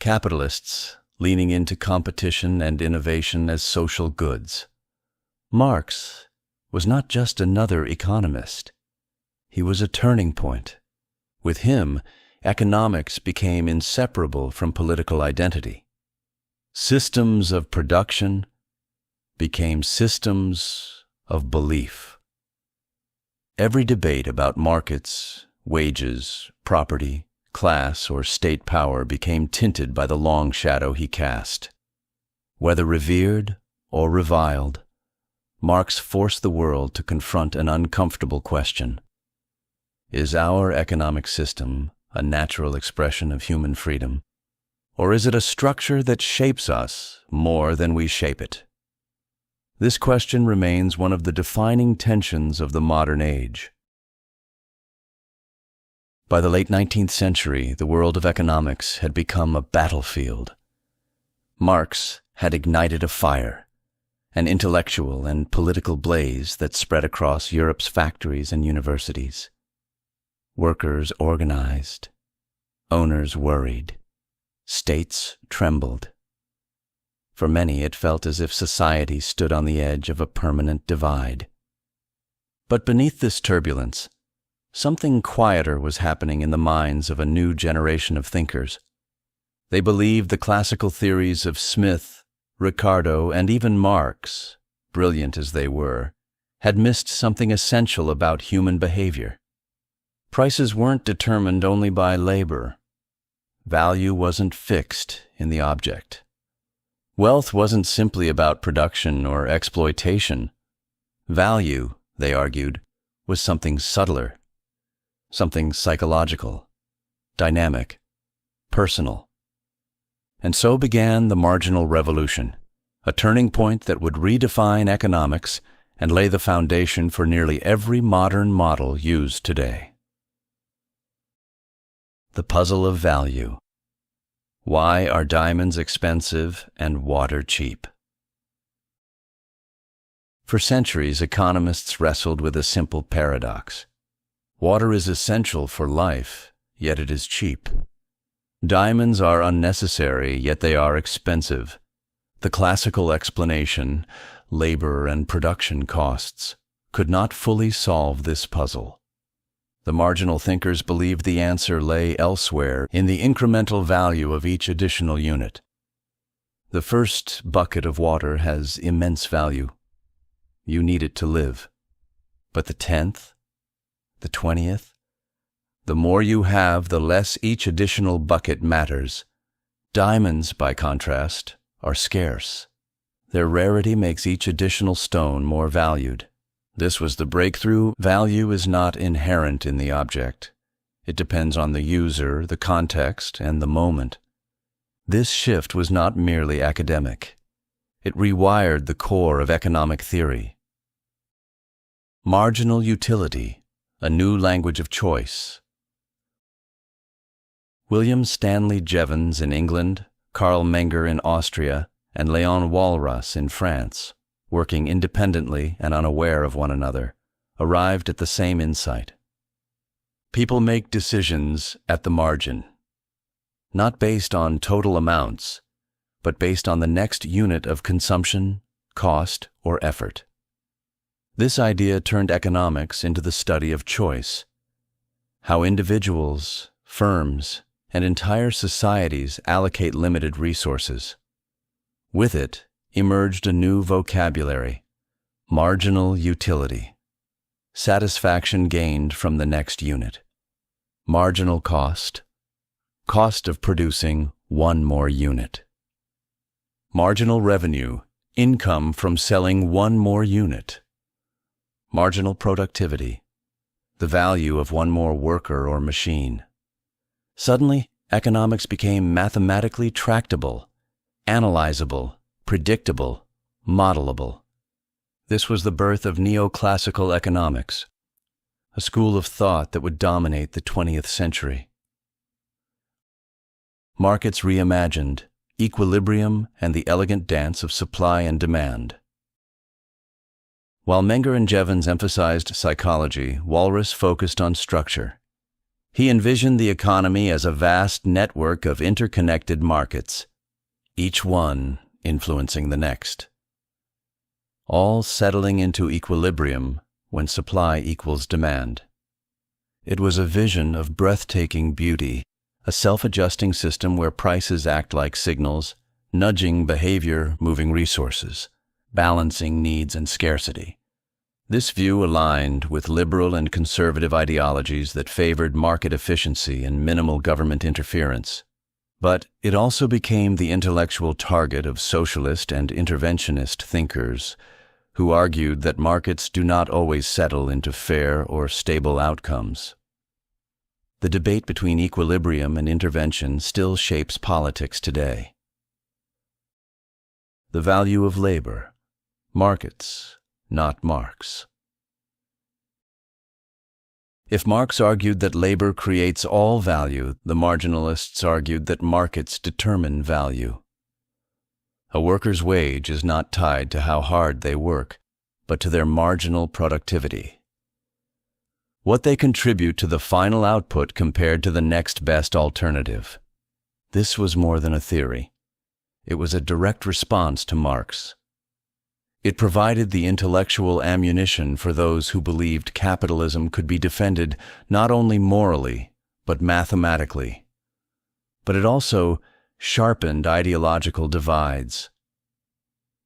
capitalists leaning into competition and innovation as social goods. Marx was not just another economist. He was a turning point. With him, economics became inseparable from political identity. Systems of production became systems of belief. Every debate about markets, wages, property, class, or state power became tinted by the long shadow he cast. Whether revered or reviled, Marx forced the world to confront an uncomfortable question. Is our economic system a natural expression of human freedom, or is it a structure that shapes us more than we shape it? This question remains one of the defining tensions of the modern age. By the late 19th century, the world of economics had become a battlefield. Marx had ignited a fire, an intellectual and political blaze that spread across Europe's factories and universities. Workers organized, owners worried, states trembled. For many, it felt as if society stood on the edge of a permanent divide. But beneath this turbulence, something quieter was happening in the minds of a new generation of thinkers. They believed the classical theories of Smith, Ricardo, and even Marx, brilliant as they were, had missed something essential about human behavior. Prices weren't determined only by labor. Value wasn't fixed in the object. Wealth wasn't simply about production or exploitation. Value, they argued, was something subtler, something psychological, dynamic, personal. And so began the marginal revolution, a turning point that would redefine economics and lay the foundation for nearly every modern model used today. The puzzle of value. Why are diamonds expensive and water cheap? For centuries, economists wrestled with a simple paradox. Water is essential for life, yet it is cheap. Diamonds are unnecessary, yet they are expensive. The classical explanation, labor and production costs, could not fully solve this puzzle. The marginal thinkers believed the answer lay elsewhere in the incremental value of each additional unit. The first bucket of water has immense value. You need it to live. But the 10th, the 20th, the more you have, the less each additional bucket matters. Diamonds, by contrast, are scarce. Their rarity makes each additional stone more valued. This was the breakthrough. Value is not inherent in the object. It depends on the user, the context, and the moment. This shift was not merely academic. It rewired the core of economic theory. Marginal utility, a new language of choice. William Stanley Jevons in England, Karl Menger in Austria, and Léon Walras in France, working independently and unaware of one another, arrived at the same insight. People make decisions at the margin, not based on total amounts, but based on the next unit of consumption, cost, or effort. This idea turned economics into the study of choice, how individuals, firms, and entire societies allocate limited resources. With it emerged a new vocabulary: marginal utility, satisfaction gained from the next unit, marginal cost, cost of producing one more unit, marginal revenue, income from selling one more unit, marginal productivity, the value of one more worker or machine. Suddenly, economics became mathematically tractable, analyzable, predictable, modelable. This was the birth of neoclassical economics, a school of thought that would dominate the 20th century. Markets reimagined, equilibrium and the elegant dance of supply and demand. While Menger and Jevons emphasized psychology, Walras focused on structure. He envisioned the economy as a vast network of interconnected markets, each one influencing the next, all settling into equilibrium when supply equals demand. It was a vision of breathtaking beauty, a self-adjusting system where prices act like signals, nudging behavior, moving resources, balancing needs and scarcity. This view aligned with liberal and conservative ideologies that favored market efficiency and minimal government interference. But it also became the intellectual target of socialist and interventionist thinkers who argued that markets do not always settle into fair or stable outcomes. The debate between equilibrium and intervention still shapes politics today. The value of labor. Markets, not Marx. If Marx argued that labor creates all value, the marginalists argued that markets determine value. A worker's wage is not tied to how hard they work, but to their marginal productivity. What they contribute to the final output compared to the next best alternative. This was more than a theory. It was a direct response to Marx. It provided the intellectual ammunition for those who believed capitalism could be defended not only morally, but mathematically. But it also sharpened ideological divides.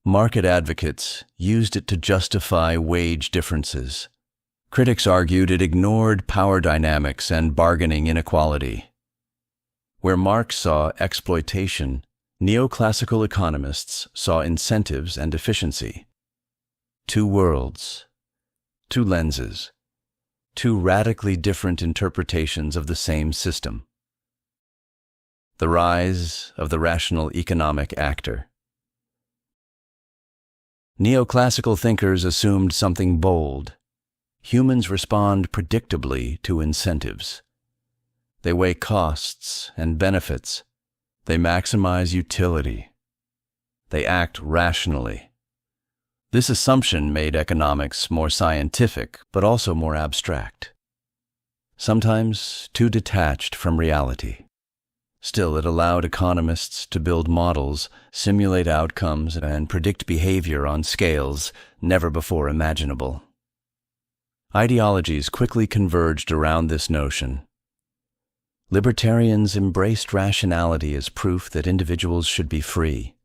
Market advocates used it to justify wage differences. Critics argued it ignored power dynamics and bargaining inequality. Where Marx saw exploitation, neoclassical economists saw incentives and efficiency. Two worlds, two lenses, two radically different interpretations of the same system. The rise of the rational economic actor. Neoclassical thinkers assumed something bold. Humans respond predictably to incentives. They weigh costs and benefits. They maximize utility. They act rationally. This assumption made economics more scientific, but also more abstract. Sometimes too detached from reality. Still, it allowed economists to build models, simulate outcomes, and predict behavior on scales never before imaginable. Ideologies quickly converged around this notion. Libertarians embraced rationality as proof that individuals should be free.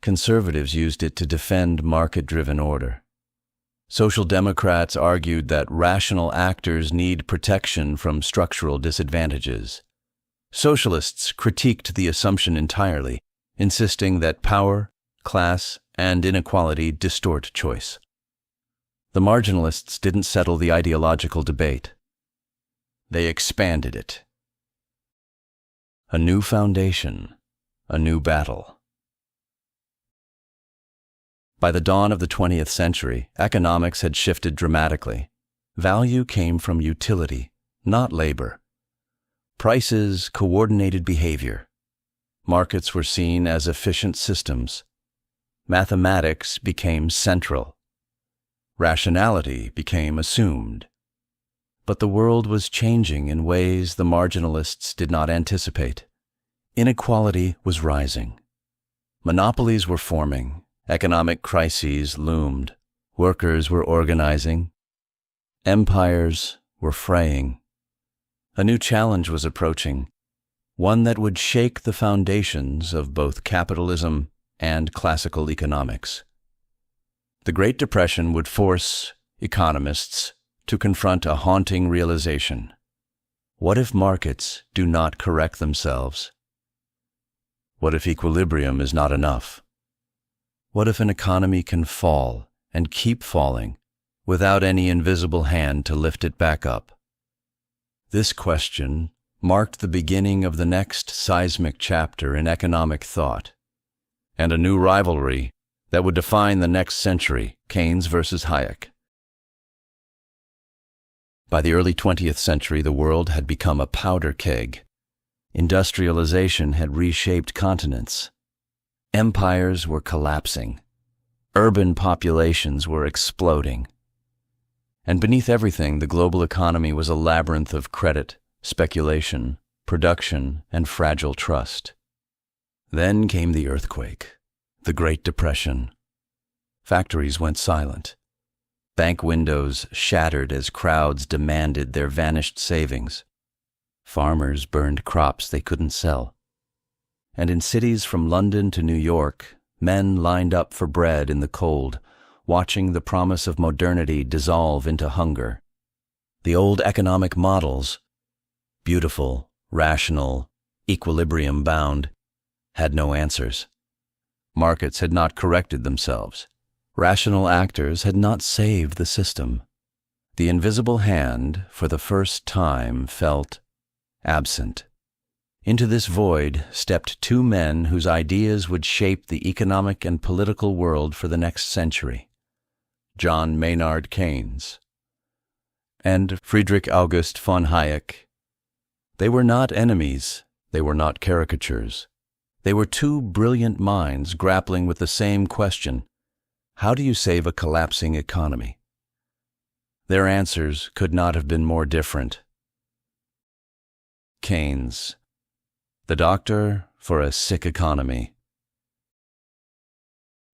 Conservatives used it to defend market-driven order. Social democrats argued that rational actors need protection from structural disadvantages. Socialists critiqued the assumption entirely, insisting that power, class, and inequality distort choice. The marginalists didn't settle the ideological debate. They expanded it. A new foundation, a new battle. By the dawn of the 20th century, economics had shifted dramatically. Value came from utility, not labor. Prices coordinated behavior. Markets were seen as efficient systems. Mathematics became central. Rationality became assumed. But the world was changing in ways the marginalists did not anticipate. Inequality was rising. Monopolies were forming, economic crises loomed, workers were organizing, empires were fraying. A new challenge was approaching, one that would shake the foundations of both capitalism and classical economics. The Great Depression would force economists to confront a haunting realization. What if markets do not correct themselves? What if equilibrium is not enough? What if an economy can fall and keep falling without any invisible hand to lift it back up? This question marked the beginning of the next seismic chapter in economic thought, and a new rivalry that would define the next century, Keynes versus Hayek. By the early 20th century, the world had become a powder keg. Industrialization had reshaped continents. Empires were collapsing. Urban populations were exploding. And beneath everything, the global economy was a labyrinth of credit, speculation, production, and fragile trust. Then came the earthquake, the Great Depression. Factories went silent. Bank windows shattered as crowds demanded their vanished savings. Farmers burned crops they couldn't sell. And in cities from London to New York, men lined up for bread in the cold, watching the promise of modernity dissolve into hunger. The old economic models, beautiful, rational, equilibrium-bound, had no answers. Markets had not corrected themselves. Rational actors had not saved the system. The invisible hand, for the first time, felt absent. Into this void stepped two men whose ideas would shape the economic and political world for the next century: John Maynard Keynes and Friedrich August von Hayek. They were not enemies, they were not caricatures. They were two brilliant minds grappling with the same question: how do you save a collapsing economy? Their answers could not have been more different. Keynes, the doctor for a sick economy.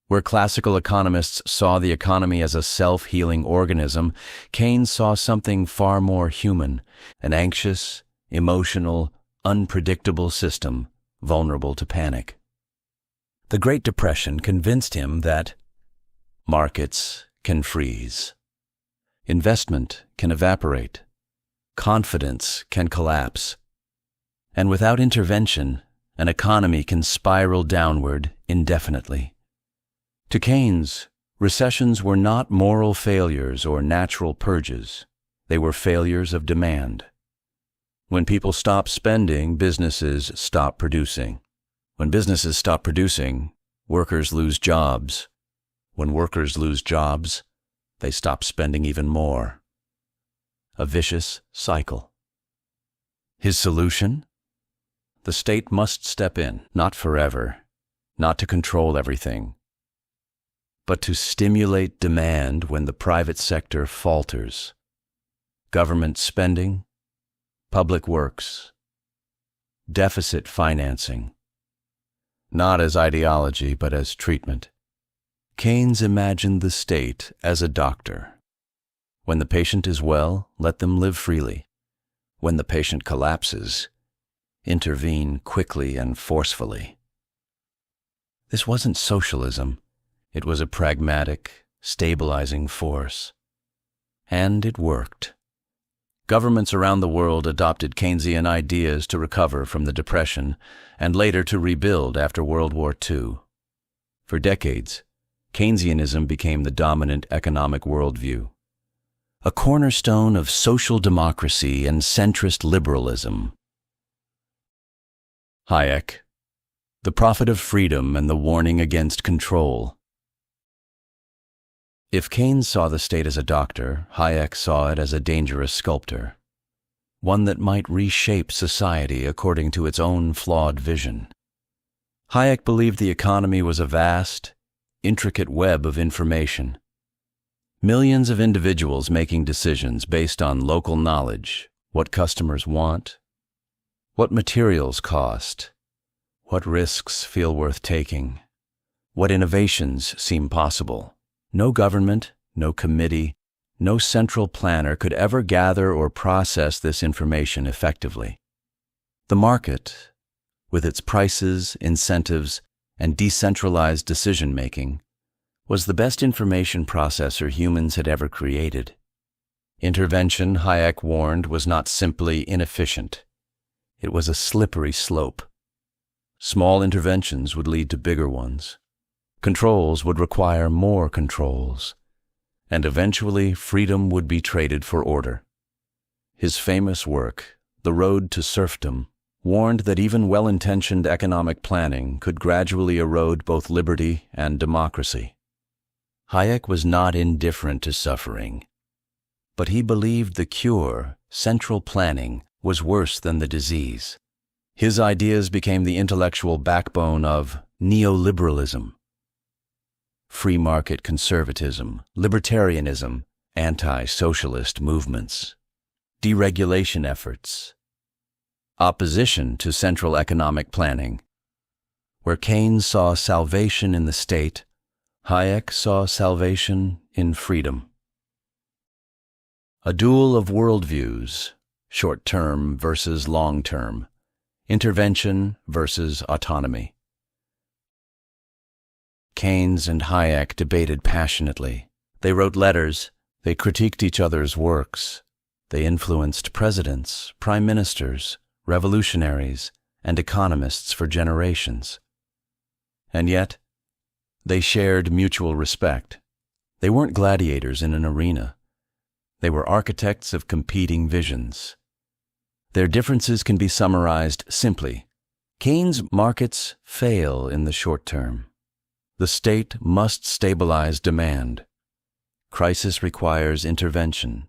Where classical economists saw the economy as a self-healing organism, Keynes saw something far more human, an anxious, emotional, unpredictable system, vulnerable to panic. The Great Depression convinced him that markets can freeze, investment can evaporate, confidence can collapse, and without intervention, an economy can spiral downward indefinitely. To Keynes, recessions were not moral failures or natural purges. They were failures of demand. When people stop spending, businesses stop producing. When businesses stop producing, workers lose jobs. When workers lose jobs, they stop spending even more. A vicious cycle. His solution? The state must step in, not forever, not to control everything, but to stimulate demand when the private sector falters. Government spending, public works, deficit financing. Not as ideology, but as treatment. Keynes imagined the state as a doctor. When the patient is well, let them live freely. When the patient collapses, intervene quickly and forcefully. This wasn't socialism. It was a pragmatic, stabilizing force. And it worked. Governments around the world adopted Keynesian ideas to recover from the Depression and later to rebuild after World War II. For decades, Keynesianism became the dominant economic worldview, a cornerstone of social democracy and centrist liberalism. Hayek, the prophet of freedom and the warning against control. If Keynes saw the state as a doctor, Hayek saw it as a dangerous sculptor, one that might reshape society according to its own flawed vision. Hayek believed the economy was a vast, intricate web of information. Millions of individuals making decisions based on local knowledge, what customers want, what materials cost, what risks feel worth taking, What innovations seem possible? No government, no committee, no central planner could ever gather or process this information effectively. The market, with its prices, incentives, and decentralized decision-making, was the best information processor humans had ever created. Intervention, Hayek warned, was not simply inefficient. It was a slippery slope. Small interventions would lead to bigger ones. Controls would require more controls. And eventually, freedom would be traded for order. His famous work, The Road to Serfdom, warned that even well-intentioned economic planning could gradually erode both liberty and democracy. Hayek was not indifferent to suffering, but he believed the cure, central planning, was worse than the disease. His ideas became the intellectual backbone of neoliberalism, free market conservatism, libertarianism, anti-socialist movements, deregulation efforts, opposition to central economic planning. Where Keynes saw salvation in the state, Hayek saw salvation in freedom. A duel of worldviews, short-term versus long-term, intervention versus autonomy. Keynes and Hayek debated passionately. They wrote letters, they critiqued each other's works, they influenced presidents, prime ministers, revolutionaries, and economists for generations. And yet, they shared mutual respect. They weren't gladiators in an arena. They were architects of competing visions. Their differences can be summarized simply. Keynes' markets fail in the short term. The state must stabilize demand. Crisis requires intervention.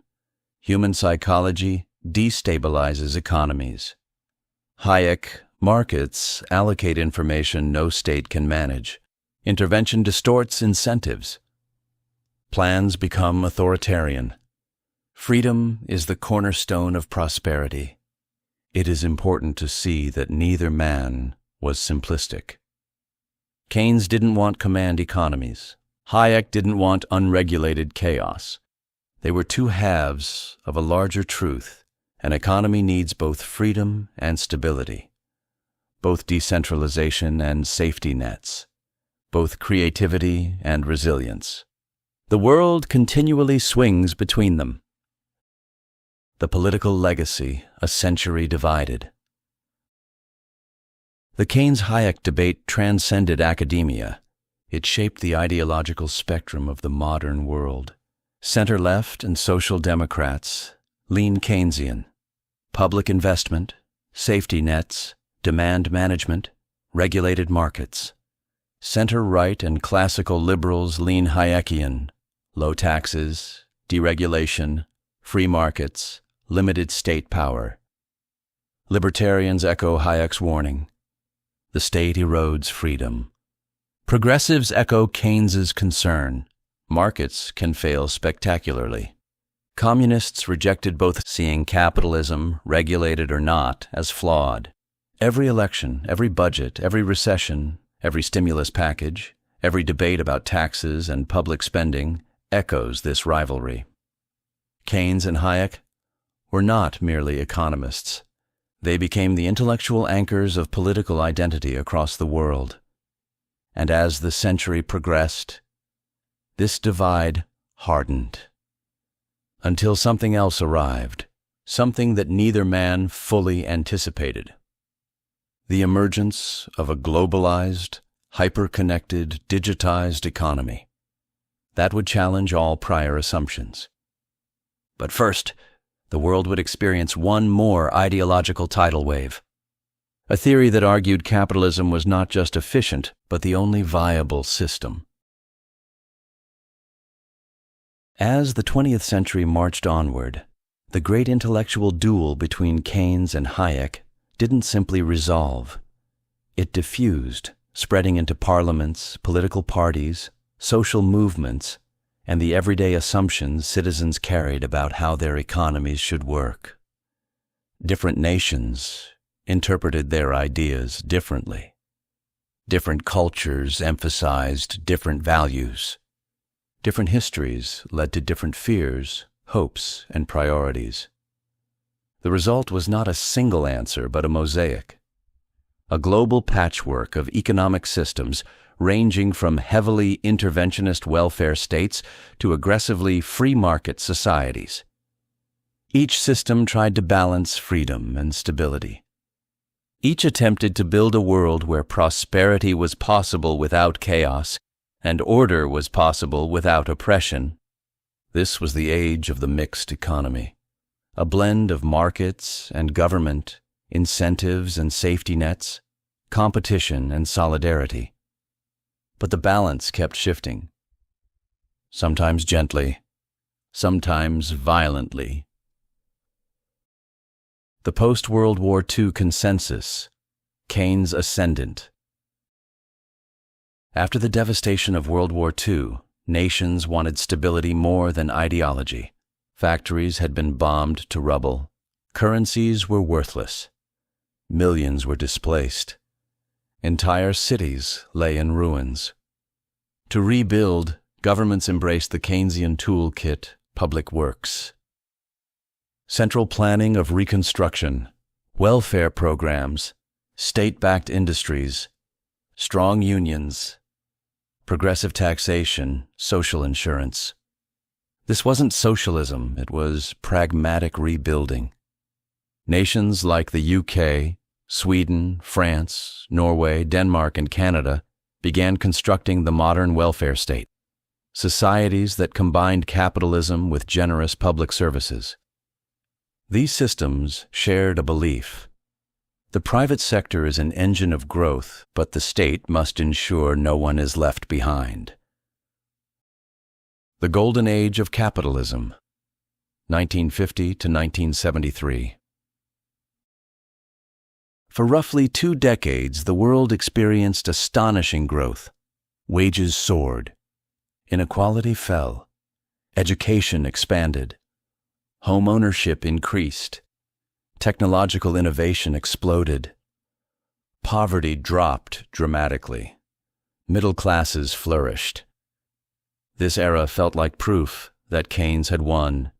Human psychology destabilizes economies. Hayek, markets allocate information no state can manage. Intervention distorts incentives. Plans become authoritarian. Freedom is the cornerstone of prosperity. It is important to see that neither man was simplistic. Keynes didn't want command economies. Hayek didn't want unregulated chaos. They were two halves of a larger truth. An economy needs both freedom and stability, both decentralization and safety nets, both creativity and resilience. The world continually swings between them. The political legacy, a century divided. The Keynes-Hayek debate transcended academia. It shaped the ideological spectrum of the modern world. Center-left and social democrats lean Keynesian. Public investment, safety nets, demand management, regulated markets. Center-right and classical liberals lean Hayekian. Low taxes, deregulation, free markets, limited state power. Libertarians echo Hayek's warning. The state erodes freedom. Progressives echo Keynes's concern. Markets can fail spectacularly. Communists rejected both, seeing capitalism, regulated or not, as flawed. Every election, every budget, every recession, every stimulus package, every debate about taxes and public spending echoes this rivalry. Keynes and Hayek were not merely economists. They became the intellectual anchors of political identity across the world. And as the century progressed, this divide hardened. Until something else arrived, something that neither man fully anticipated. The emergence of a globalized, hyper-connected, digitized economy. That would challenge all prior assumptions. But first, the world would experience one more ideological tidal wave. A theory that argued capitalism was not just efficient, but the only viable system. As the 20th century marched onward, the great intellectual duel between Keynes and Hayek didn't simply resolve. It diffused, spreading into parliaments, political parties, social movements, and the everyday assumptions citizens carried about how their economies should work. Different nations interpreted their ideas differently. Different cultures emphasized different values. Different histories led to different fears, hopes, and priorities. The result was not a single answer, but a mosaic. A global patchwork of economic systems ranging from heavily interventionist welfare states to aggressively free market societies. Each system tried to balance freedom and stability. Each attempted to build a world where prosperity was possible without chaos and order was possible without oppression. This was the age of the mixed economy, a blend of markets and government, incentives and safety nets, competition and solidarity. But the balance kept shifting, sometimes gently, sometimes violently. The post-World War II consensus, Keynes ascendant. After the devastation of World War II, nations wanted stability more than ideology. Factories had been bombed to rubble. Currencies were worthless. Millions were displaced. Entire cities lay in ruins. To rebuild, governments embraced the Keynesian toolkit, public works. Central planning of reconstruction, welfare programs, state-backed industries, strong unions, progressive taxation, social insurance. This wasn't socialism, it was pragmatic rebuilding. Nations like the UK, Sweden, France, Norway, Denmark, and Canada began constructing the modern welfare state, societies that combined capitalism with generous public services. These systems shared a belief. The private sector is an engine of growth, but the state must ensure no one is left behind. The Golden Age of Capitalism, 1950 to 1973. For roughly 2 decades, the world experienced astonishing growth. Wages soared. Inequality fell. Education expanded. Home ownership increased. Technological innovation exploded. Poverty dropped dramatically. Middle classes flourished. This era felt like proof that Keynes had won.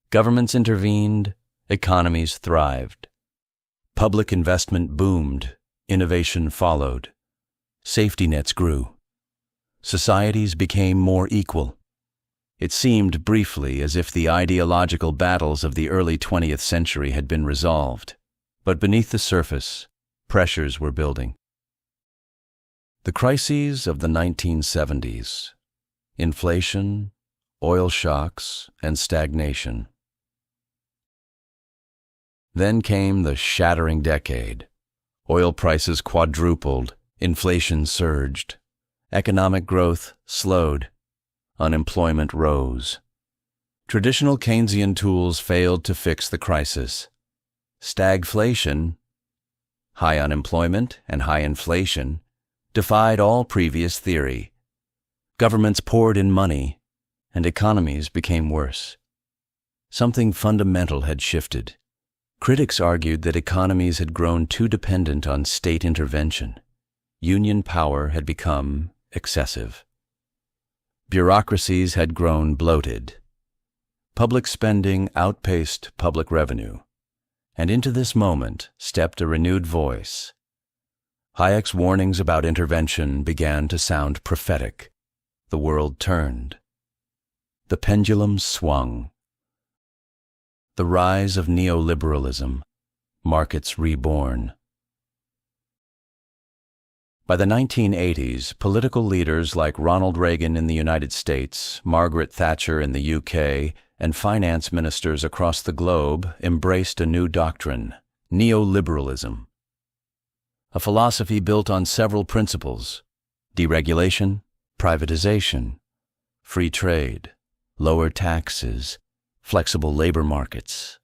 Governments intervened, economies thrived. Public investment boomed, innovation followed. Safety nets grew. Societies became more equal. It seemed briefly as if the ideological battles of the early 20th century had been resolved, but beneath the surface, pressures were building. The crises of the 1970s, inflation, oil shocks, and stagnation. Then came the shattering decade. Oil prices quadrupled, inflation surged, economic growth slowed, unemployment rose. Traditional Keynesian tools failed to fix the crisis. Stagflation, high unemployment and high inflation, defied all previous theory. Governments poured in money, and economies became worse. Something fundamental had shifted. Critics argued that economies had grown too dependent on state intervention. Union power had become excessive. Bureaucracies had grown bloated. Public spending outpaced public revenue. And into this moment stepped a renewed voice. Hayek's warnings about intervention began to sound prophetic. The world turned. The pendulum swung. The rise of neoliberalism, markets reborn. By the 1980s, political leaders like Ronald Reagan in the United States, Margaret Thatcher in the UK, and finance ministers across the globe embraced a new doctrine, neoliberalism. A philosophy built on several principles: deregulation, privatization, free trade, lower taxes, flexible labor markets,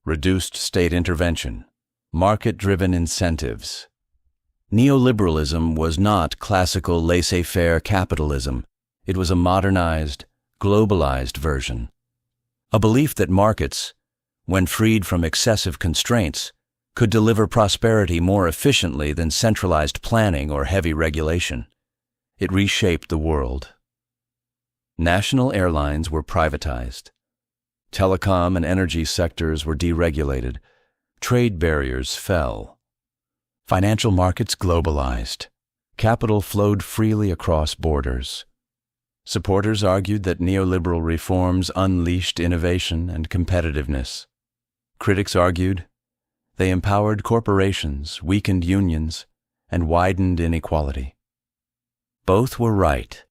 reduced state intervention, market-driven incentives. Neoliberalism was not classical laissez-faire capitalism. It was a modernized, globalized version. A belief that markets, when freed from excessive constraints, could deliver prosperity more efficiently than centralized planning or heavy regulation. It reshaped the world. National airlines were privatized. Telecom and energy sectors were deregulated. Trade barriers fell. Financial markets globalized. Capital flowed freely across borders. Supporters argued that neoliberal reforms unleashed innovation and competitiveness. Critics argued they empowered corporations, weakened unions, and widened inequality. Both were right.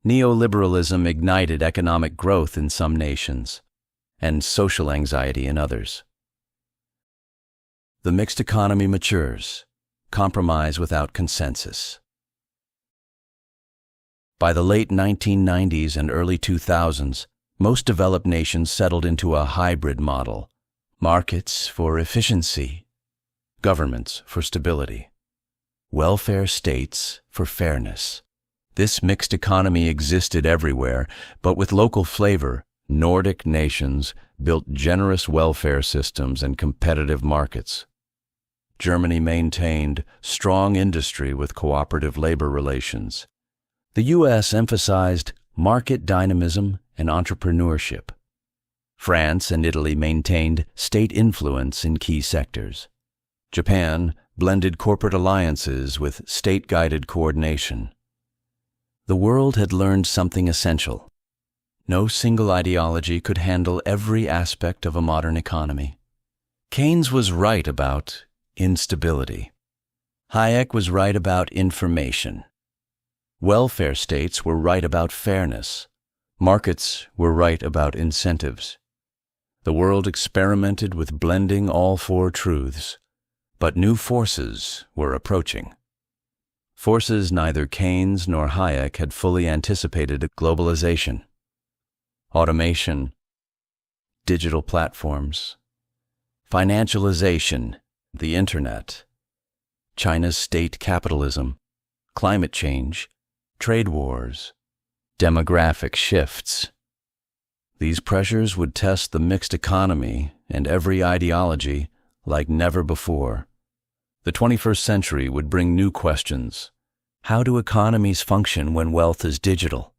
Neoliberalism ignited economic growth in some nations and social anxiety in others. The mixed economy matures, compromise without consensus. By the late 1990s and early 2000s, most developed nations settled into a hybrid model: markets for efficiency, governments for stability, welfare states for fairness. This mixed economy existed everywhere, but with local flavor, Nordic nations built generous welfare systems and competitive markets. Germany maintained strong industry with cooperative labor relations. The U.S. emphasized market dynamism and entrepreneurship. France and Italy maintained state influence in key sectors. Japan blended corporate alliances with state-guided coordination. The world had learned something essential. No single ideology could handle every aspect of a modern economy. Keynes was right about instability. Hayek was right about information. Welfare states were right about fairness. Markets were right about incentives. The world experimented with blending all four truths, but new forces were approaching. Forces neither Keynes nor Hayek had fully anticipated: globalization, automation, digital platforms, financialization, the internet, China's state capitalism, climate change, trade wars, demographic shifts. These pressures would test the mixed economy and every ideology like never before. The 21st century would bring new questions. How do economies function when wealth is digital?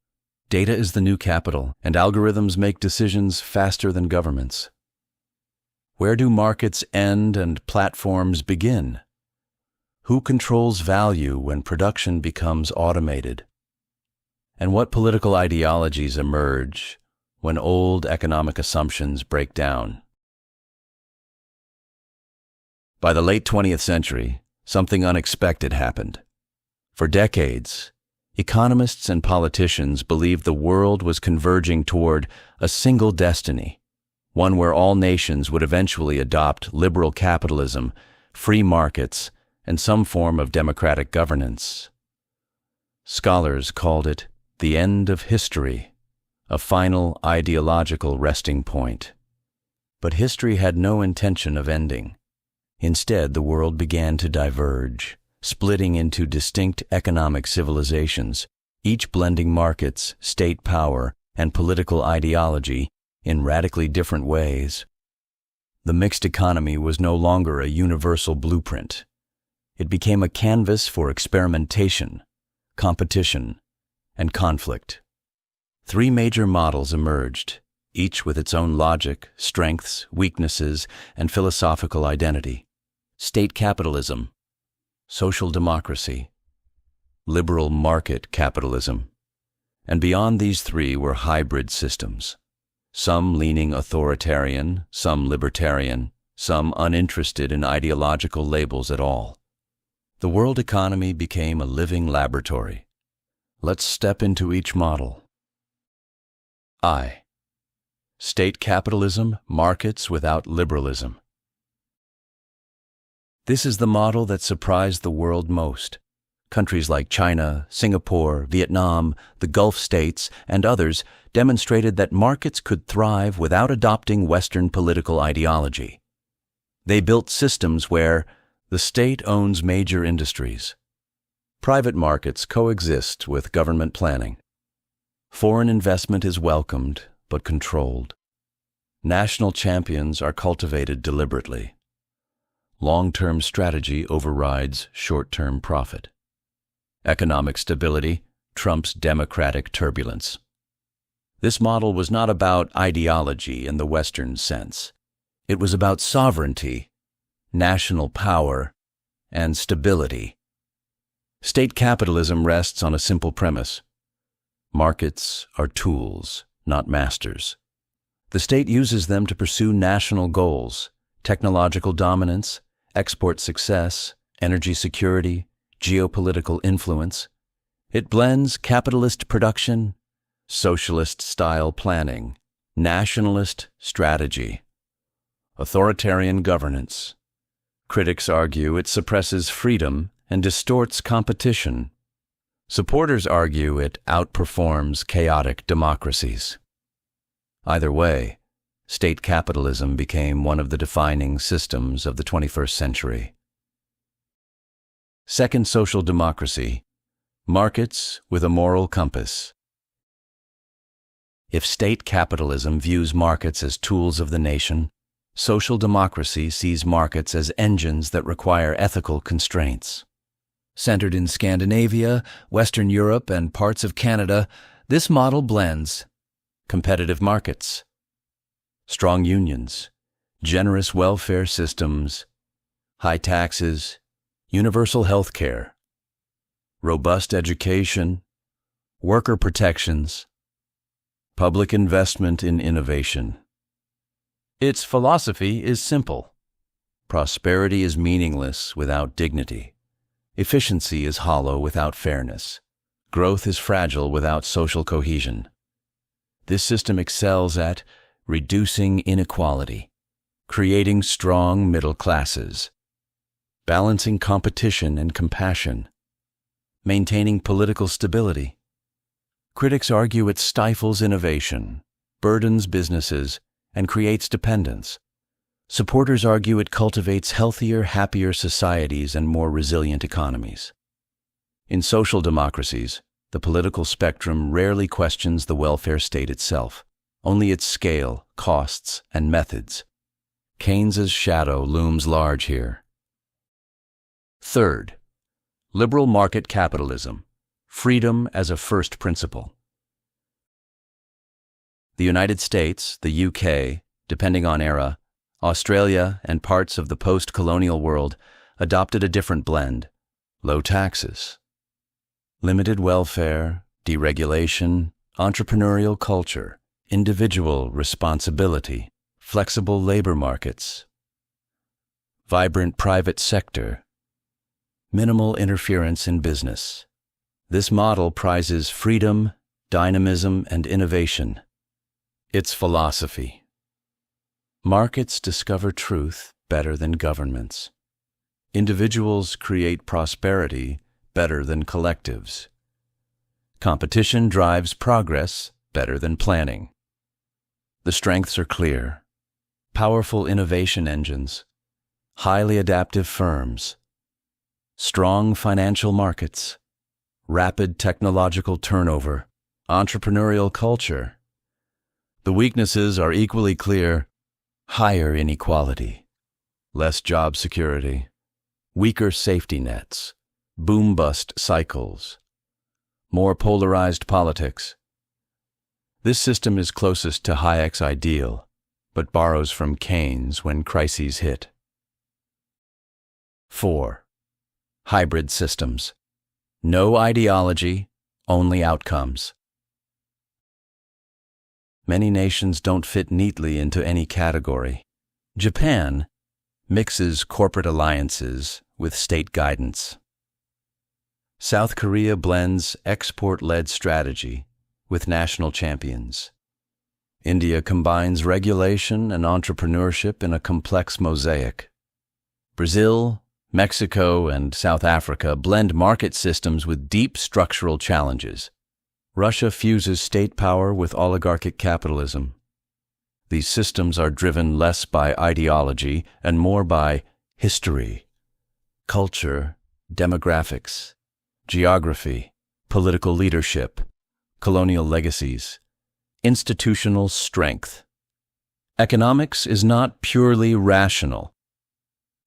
Data is the new capital, and algorithms make decisions faster than governments. Where do markets end and platforms begin? Who controls value when production becomes automated? And what political ideologies emerge when old economic assumptions break down? By the late 20th century, something unexpected happened. For decades, economists and politicians believed the world was converging toward a single destiny, one where all nations would eventually adopt liberal capitalism, free markets, and some form of democratic governance. Scholars called it the end of history, a final ideological resting point. But history had no intention of ending. Instead, the world began to diverge, splitting into distinct economic civilizations, each blending markets, state power, and political ideology in radically different ways. The mixed economy was no longer a universal blueprint. It became a canvas for experimentation, competition, and conflict. Three major models emerged, each with its own logic, strengths, weaknesses, and philosophical identity: state capitalism, social democracy, liberal market capitalism. And beyond these three were hybrid systems, some leaning authoritarian, some libertarian, some uninterested in ideological labels at all. The world economy became a living laboratory. Let's step into each model. I. State capitalism, markets without liberalism. This is the model that surprised the world most. Countries like China, Singapore, Vietnam, the Gulf states, and others demonstrated that markets could thrive without adopting Western political ideology. They built systems where the state owns major industries. Private markets coexist with government planning. Foreign investment is welcomed but controlled. National champions are cultivated deliberately. Long-term strategy overrides short-term profit. Economic stability trumps democratic turbulence. This model was not about ideology in the Western sense. It was about sovereignty, national power, and stability. State capitalism rests on a simple premise. Markets are tools, not masters. The state uses them to pursue national goals, technological dominance, export success, energy security, geopolitical influence. It blends capitalist production, socialist-style planning, nationalist strategy, authoritarian governance. Critics argue it suppresses freedom and distorts competition. Supporters argue it outperforms chaotic democracies. Either way, state capitalism became one of the defining systems of the 21st century. Second, social democracy. Markets with a moral compass. If state capitalism views markets as tools of the nation, social democracy sees markets as engines that require ethical constraints. Centered in Scandinavia, Western Europe, and parts of Canada, this model blends competitive markets, strong unions, generous welfare systems, high taxes, universal health care, robust education, worker protections, public investment in innovation. Its philosophy is simple. Prosperity is meaningless without dignity. Efficiency is hollow without fairness. Growth is fragile without social cohesion. This system excels at reducing inequality, creating strong middle classes, balancing competition and compassion, maintaining political stability. Critics argue it stifles innovation, burdens businesses, and creates dependence. Supporters argue it cultivates healthier, happier societies and more resilient economies. In social democracies, the political spectrum rarely questions the welfare state itself, only its scale, costs, and methods. Keynes's shadow looms large here. Third, liberal market capitalism, freedom as a first principle. The United States, the UK, depending on era, Australia, and parts of the post-colonial world adopted a different blend: low taxes, limited welfare, deregulation, entrepreneurial culture, individual responsibility, flexible labor markets, vibrant private sector, minimal interference in business. This model prizes freedom, dynamism, and innovation. Its philosophy: markets discover truth better than governments. Individuals create prosperity better than collectives. Competition drives progress better than planning. The strengths are clear: powerful innovation engines, highly adaptive firms, strong financial markets, rapid technological turnover, entrepreneurial culture. The weaknesses are equally clear: higher inequality, less job security, weaker safety nets, boom-bust cycles, more polarized politics. This system is closest to Hayek's ideal, but borrows from Keynes when crises hit. 4. Hybrid systems. No ideology, only outcomes. Many nations don't fit neatly into any category. Japan mixes corporate alliances with state guidance. South Korea blends export-led strategy with national champions. India combines regulation and entrepreneurship in a complex mosaic. Brazil, Mexico, and South Africa blend market systems with deep structural challenges. Russia fuses state power with oligarchic capitalism. These systems are driven less by ideology and more by history, culture, demographics, geography, political leadership, colonial legacies, institutional strength. Economics is not purely rational.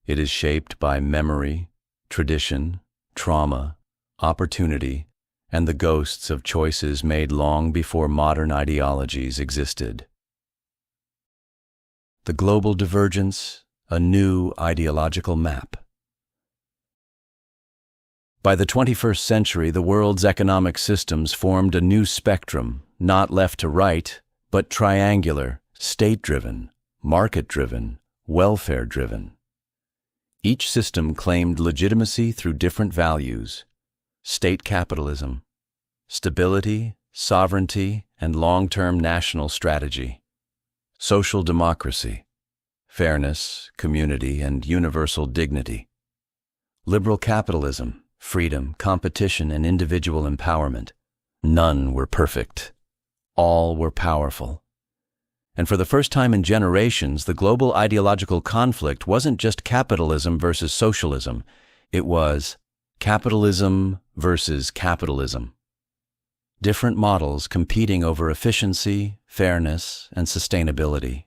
It is shaped by memory, tradition, trauma, opportunity, and the ghosts of choices made long before modern ideologies existed. The global divergence, a new ideological map. By the 21st century, the world's economic systems formed a new spectrum, not left to right, but triangular, state-driven, market-driven, welfare-driven. Each system claimed legitimacy through different values: state capitalism, stability, sovereignty, and long-term national strategy; social democracy, fairness, community, and universal dignity; liberal capitalism, freedom, competition, and individual empowerment. None were perfect. All were powerful. And for the first time in generations, the global ideological conflict wasn't just capitalism versus socialism. It was capitalism versus capitalism. Different models competing over efficiency, fairness, and sustainability.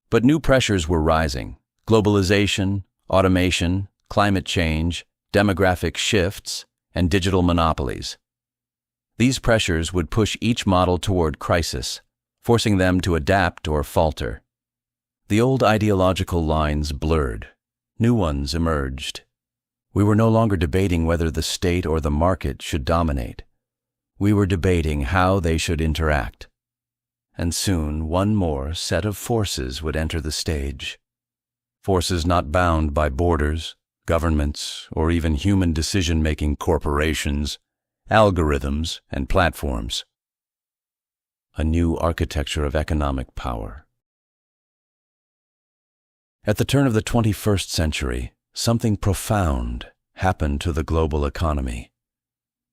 But new pressures were rising: globalization, automation, climate change, demographic shifts, and digital monopolies. These pressures would push each model toward crisis, forcing them to adapt or falter. The old ideological lines blurred. New ones emerged. We were no longer debating whether the state or the market should dominate. We were debating how they should interact. And soon one more set of forces would enter the stage. Forces not bound by borders, governments, or even human decision-making corporations, algorithms, and platforms. A new architecture of economic power. At the turn of the 21st century, something profound happened to the global economy.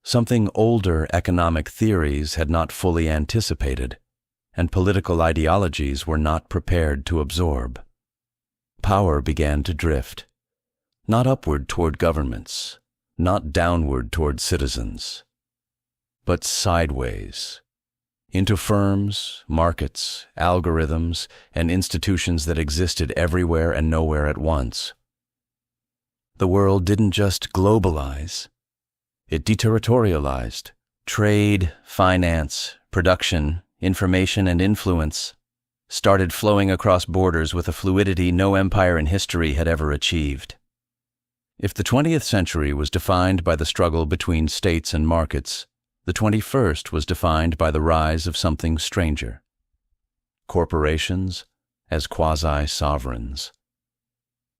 Something older economic theories had not fully anticipated, and political ideologies were not prepared to absorb. Power began to drift. Not upward toward governments, not downward toward citizens, but sideways, into firms, markets, algorithms, and institutions that existed everywhere and nowhere at once. The world didn't just globalize, it deterritorialized. Trade, finance, production, information, and influence started flowing across borders with a fluidity no empire in history had ever achieved. If the 20th century was defined by the struggle between states and markets, the 21st was defined by the rise of something stranger: corporations as quasi-sovereigns,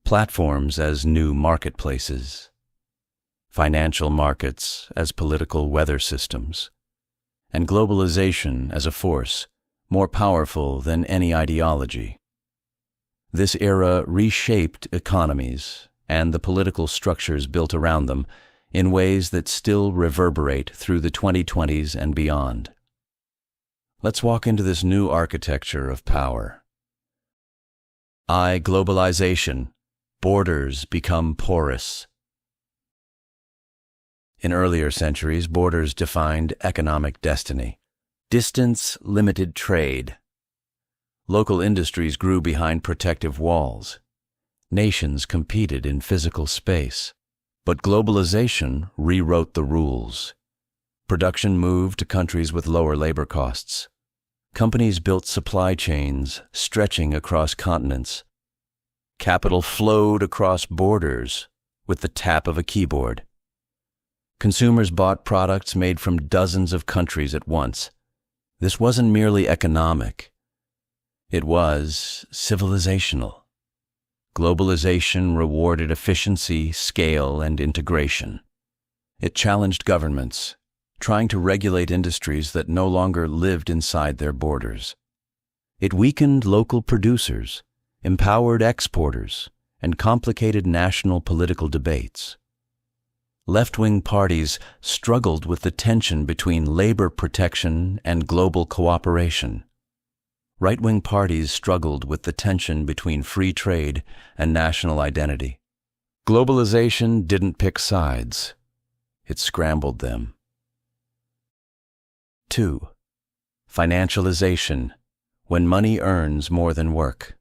platforms as new marketplaces, financial markets as political weather systems, and globalization as a force more powerful than any ideology. This era reshaped economies and the political structures built around them in ways that still reverberate through the 2020s and beyond. Let's walk into this new architecture of power. Globalization. Borders become porous. In earlier centuries, borders defined economic destiny. Distance limited trade. Local industries grew behind protective walls. Nations competed in physical space. But globalization rewrote the rules. Production moved to countries with lower labor costs. Companies built supply chains stretching across continents. Capital flowed across borders with the tap of a keyboard. Consumers bought products made from dozens of countries at once. This wasn't merely economic. It was civilizational. Globalization rewarded efficiency, scale, and integration. It challenged governments, trying to regulate industries that no longer lived inside their borders. It weakened local producers, empowered exporters, and complicated national political debates. Left-wing parties struggled with the tension between labor protection and global cooperation. Right-wing parties struggled with the tension between free trade and national identity. Globalization didn't pick sides. It scrambled them. 2. Financialization, when money earns more than work.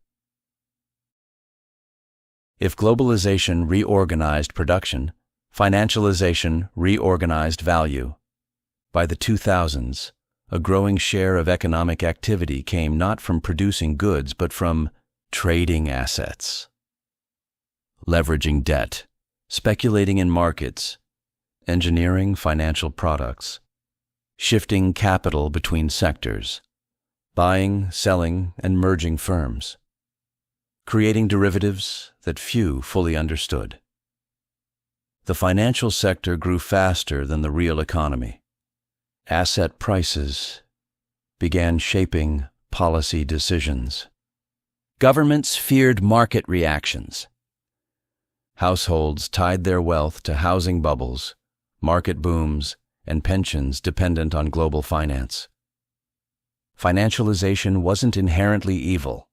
If globalization reorganized production, financialization reorganized value. By the 2000s, a growing share of economic activity came not from producing goods but from trading assets, leveraging debt, speculating in markets, engineering financial products, shifting capital between sectors, buying, selling, and merging firms, creating derivatives that few fully understood. The financial sector grew faster than the real economy. Asset prices began shaping policy decisions. Governments feared market reactions. Households tied their wealth to housing bubbles, market booms, and pensions dependent on global finance. Financialization wasn't inherently evil.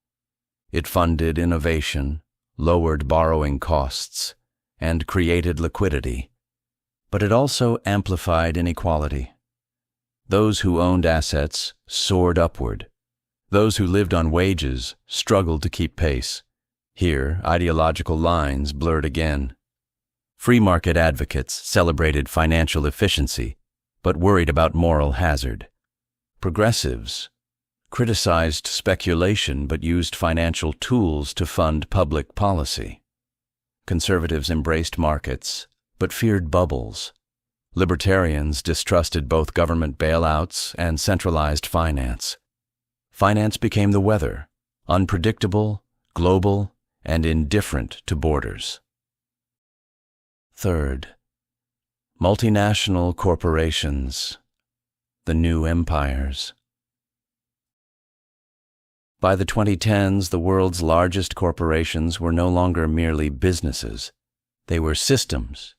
It funded innovation, lowered borrowing costs, and created liquidity. But it also amplified inequality. Those who owned assets soared upward. Those who lived on wages struggled to keep pace. Here, ideological lines blurred again. Free market advocates celebrated financial efficiency, but worried about moral hazard. Progressives criticized speculation but used financial tools to fund public policy. Conservatives embraced markets, but feared bubbles. Libertarians distrusted both government bailouts and centralized finance. Finance became the weather, unpredictable, global, and indifferent to borders. Third, multinational corporations, the new empires. By the 2010s, the world's largest corporations were no longer merely businesses. They were systems,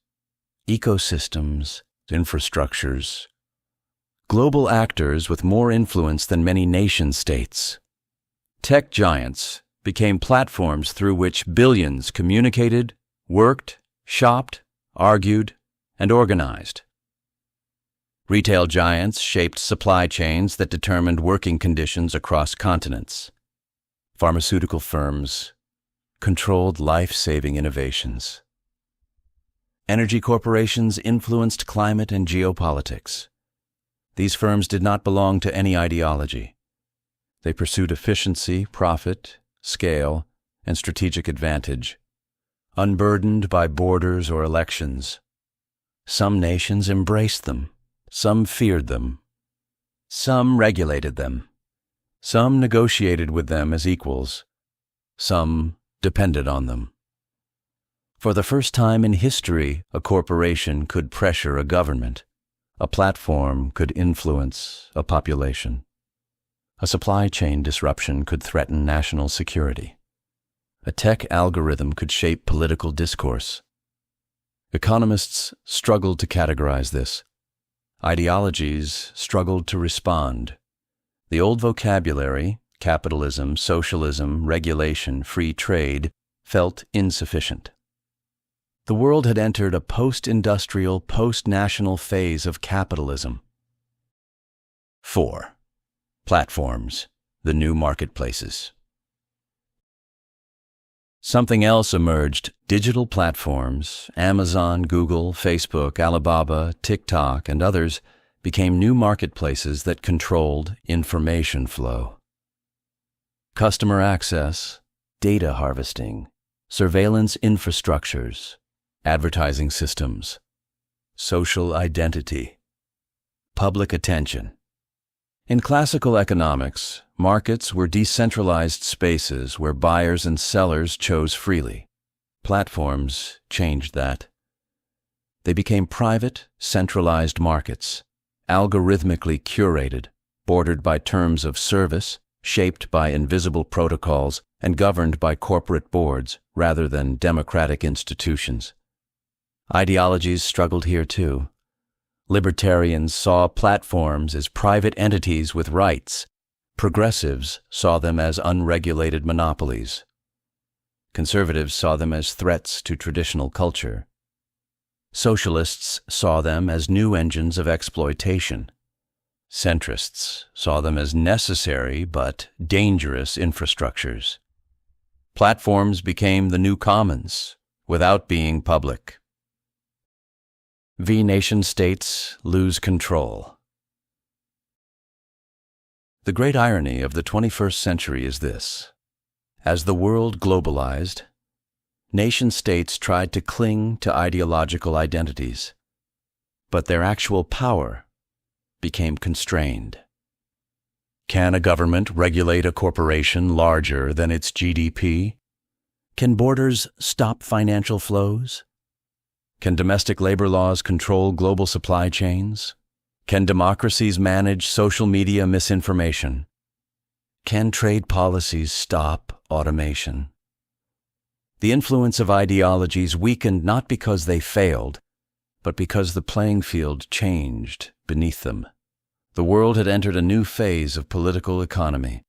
ecosystems, infrastructures, global actors with more influence than many nation-states. Tech giants became platforms through which billions communicated, worked, shopped, argued, and organized. Retail giants shaped supply chains that determined working conditions across continents. Pharmaceutical firms controlled life-saving innovations. Energy corporations influenced climate and geopolitics. These firms did not belong to any ideology. They pursued efficiency, profit, scale, and strategic advantage, unburdened by borders or elections. Some nations embraced them. Some feared them. Some regulated them. Some negotiated with them as equals. Some depended on them. For the first time in history, a corporation could pressure a government. A platform could influence a population. A supply chain disruption could threaten national security. A tech algorithm could shape political discourse. Economists struggled to categorize this. Ideologies struggled to respond. The old vocabulary, capitalism, socialism, regulation, free trade, felt insufficient. The world had entered a post-industrial, post-national phase of capitalism. 4. Platforms, the new marketplaces. Something else emerged. Digital platforms, Amazon, Google, Facebook, Alibaba, TikTok, and others became new marketplaces that controlled information flow. Customer access, data harvesting, surveillance infrastructures, advertising systems, social identity, public attention. In classical economics, markets were decentralized spaces where buyers and sellers chose freely. Platforms changed that. They became private, centralized markets, algorithmically curated, bordered by terms of service, shaped by invisible protocols, and governed by corporate boards rather than democratic institutions. Ideologies struggled here too. Libertarians saw platforms as private entities with rights. Progressives saw them as unregulated monopolies. Conservatives saw them as threats to traditional culture. Socialists saw them as new engines of exploitation. Centrists saw them as necessary but dangerous infrastructures. Platforms became the new commons without being public. Nation-states lose control. The great irony of the 21st century is this. As the world globalized, nation-states tried to cling to ideological identities, but their actual power became constrained. Can a government regulate a corporation larger than its GDP? Can borders stop financial flows? Can domestic labor laws control global supply chains? Can democracies manage social media misinformation? Can trade policies stop automation? The influence of ideologies weakened not because they failed, but because the playing field changed beneath them. The world had entered a new phase of political economy,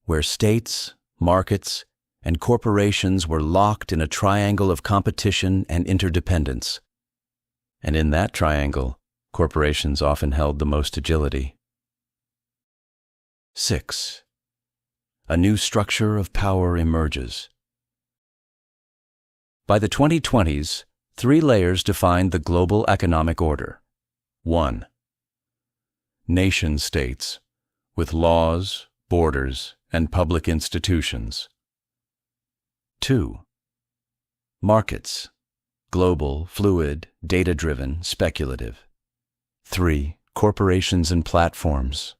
where states, markets, and corporations were locked in a triangle of competition and interdependence. And in that triangle, corporations often held the most agility. 6. A new structure of power emerges. By the 2020s, 3 layers defined the global economic order. 1. Nation-states, with laws, borders, and public institutions. 2. Markets, global, fluid, data-driven, speculative. 3. Corporations and platforms,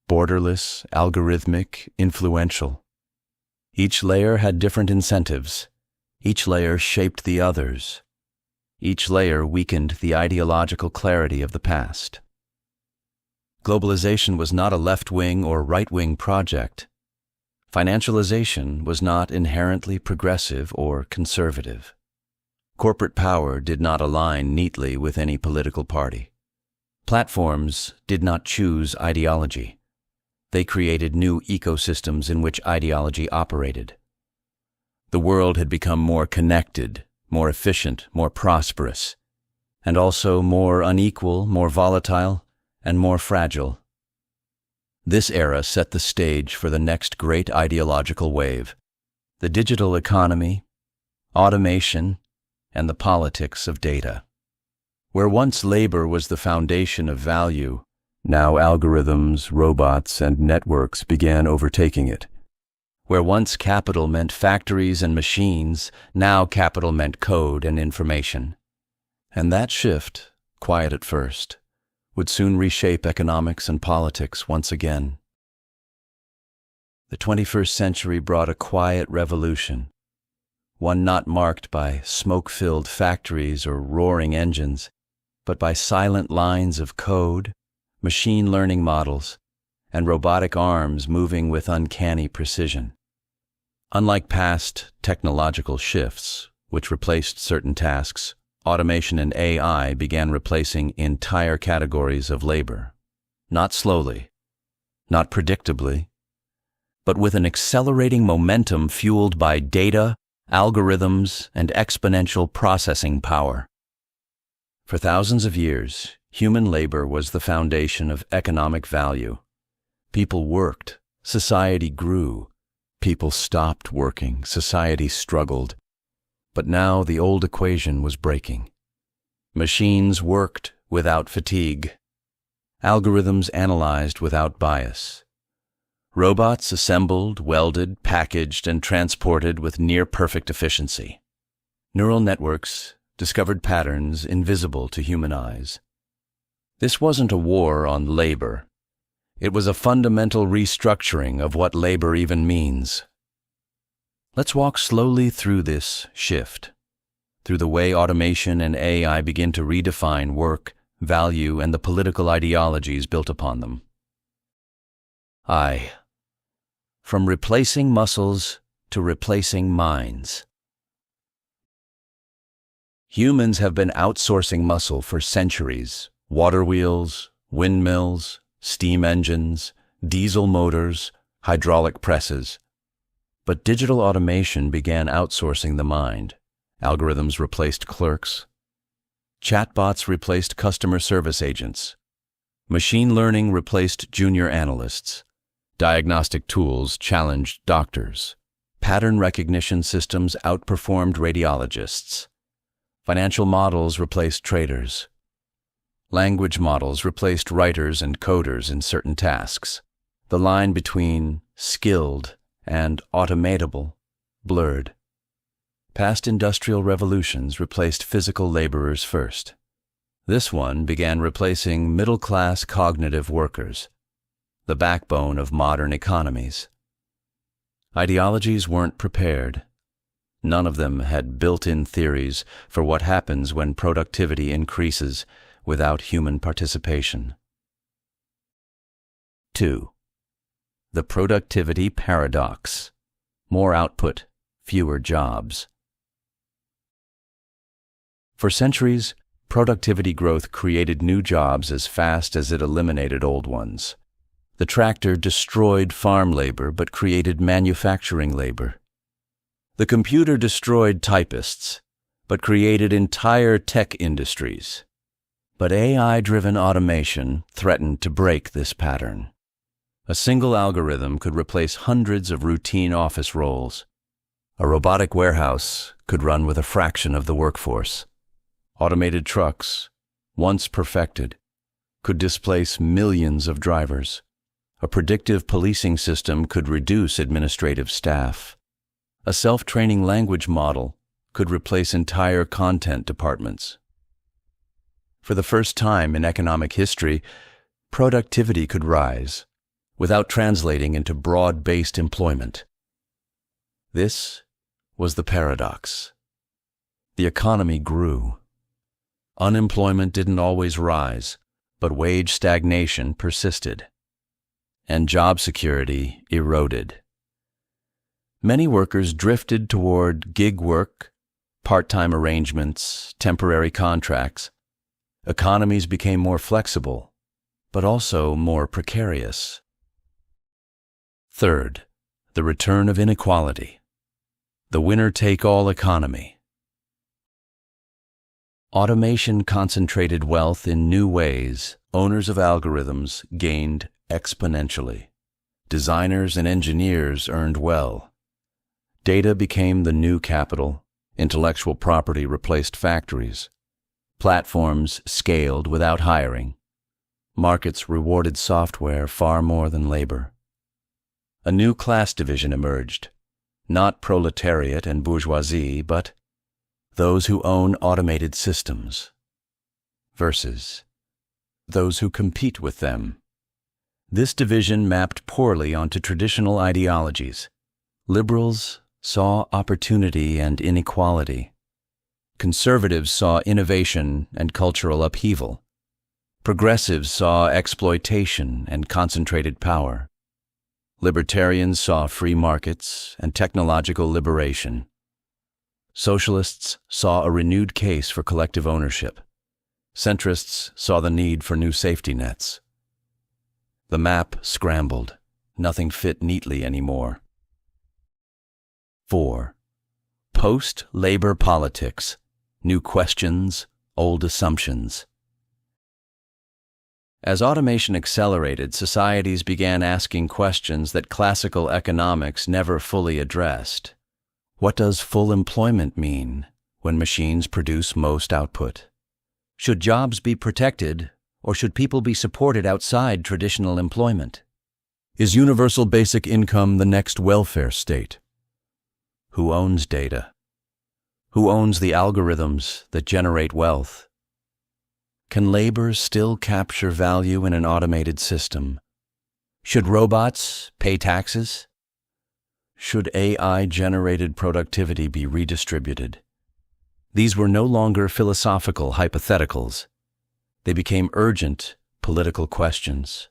borderless, algorithmic, influential. Each layer had different incentives. Each layer shaped the others. Each layer weakened the ideological clarity of the past. Globalization was not a left-wing or right-wing project. Financialization was not inherently progressive or conservative. Corporate power did not align neatly with any political party. Platforms did not choose ideology. They created new ecosystems in which ideology operated. The world had become more connected, more efficient, more prosperous, and also more unequal, more volatile, and more fragile. This era set the stage for the next great ideological wave, the digital economy, automation, and the politics of data. Where once labor was the foundation of value, now algorithms, robots, and networks began overtaking it. Where once capital meant factories and machines, now capital meant code and information. And that shift, quiet at first, would soon reshape economics and politics once again. The 21st century brought a quiet revolution, one not marked by smoke-filled factories or roaring engines, but by silent lines of code, machine learning models, and robotic arms moving with uncanny precision. Unlike past technological shifts, which replaced certain tasks, automation and AI began replacing entire categories of labor. Not slowly, not predictably, but with an accelerating momentum fueled by data, algorithms, and exponential processing power. For thousands of years, human labor was the foundation of economic value. People worked, society grew. People stopped working, society struggled. But now the old equation was breaking. Machines worked without fatigue. Algorithms analyzed without bias. Robots assembled, welded, packaged, and transported with near-perfect efficiency. Neural networks discovered patterns invisible to human eyes. This wasn't a war on labor. It was a fundamental restructuring of what labor even means. Let's walk slowly through this shift, through the way automation and AI begin to redefine work, value, and the political ideologies built upon them. From replacing muscles to replacing minds. Humans have been outsourcing muscle for centuries. Water wheels, windmills, steam engines, diesel motors, hydraulic presses. But digital automation began outsourcing the mind. Algorithms replaced clerks. Chatbots replaced customer service agents. Machine learning replaced junior analysts. Diagnostic tools challenged doctors. Pattern recognition systems outperformed radiologists. Financial models replaced traders. Language models replaced writers and coders in certain tasks. The line between skilled and automatable blurred. Past industrial revolutions replaced physical laborers first. This one began replacing middle-class cognitive workers, the backbone of modern economies. Ideologies weren't prepared. None of them had built-in theories for what happens when productivity increases without human participation. 2. The productivity paradox. More output, fewer jobs. For centuries, productivity growth created new jobs as fast as it eliminated old ones. The tractor destroyed farm labor but created manufacturing labor. The computer destroyed typists but created entire tech industries. But AI-driven automation threatened to break this pattern. A single algorithm could replace hundreds of routine office roles. A robotic warehouse could run with a fraction of the workforce. Automated trucks, once perfected, could displace millions of drivers. A predictive policing system could reduce administrative staff. A self-training language model could replace entire content departments. For the first time in economic history, productivity could rise without translating into broad-based employment. This was the paradox. The economy grew. Unemployment didn't always rise, but wage stagnation persisted, and job security eroded. Many workers drifted toward gig work, part-time arrangements, temporary contracts. Economies became more flexible, but also more precarious. Third, the return of inequality. The winner-take-all economy. Automation concentrated wealth in new ways. Owners of algorithms gained exponentially. Designers and engineers earned well. Data became the new capital. Intellectual property replaced factories. Platforms scaled without hiring. Markets rewarded software far more than labor. A new class division emerged, not proletariat and bourgeoisie, but those who own automated systems versus those who compete with them. This division mapped poorly onto traditional ideologies. Liberals saw opportunity and inequality. Conservatives saw innovation and cultural upheaval. Progressives saw exploitation and concentrated power. Libertarians saw free markets and technological liberation. Socialists saw a renewed case for collective ownership. Centrists saw the need for new safety nets. The map scrambled. Nothing fit neatly anymore. 4. Post-labor politics. New questions, old assumptions. As automation accelerated, societies began asking questions that classical economics never fully addressed. What does full employment mean when machines produce most output? Should jobs be protected, or should people be supported outside traditional employment? Is universal basic income the next welfare state? Who owns data? Who owns the algorithms that generate wealth? Can labor still capture value in an automated system? Should robots pay taxes? Should AI-generated productivity be redistributed? These were no longer philosophical hypotheticals. They became urgent political questions.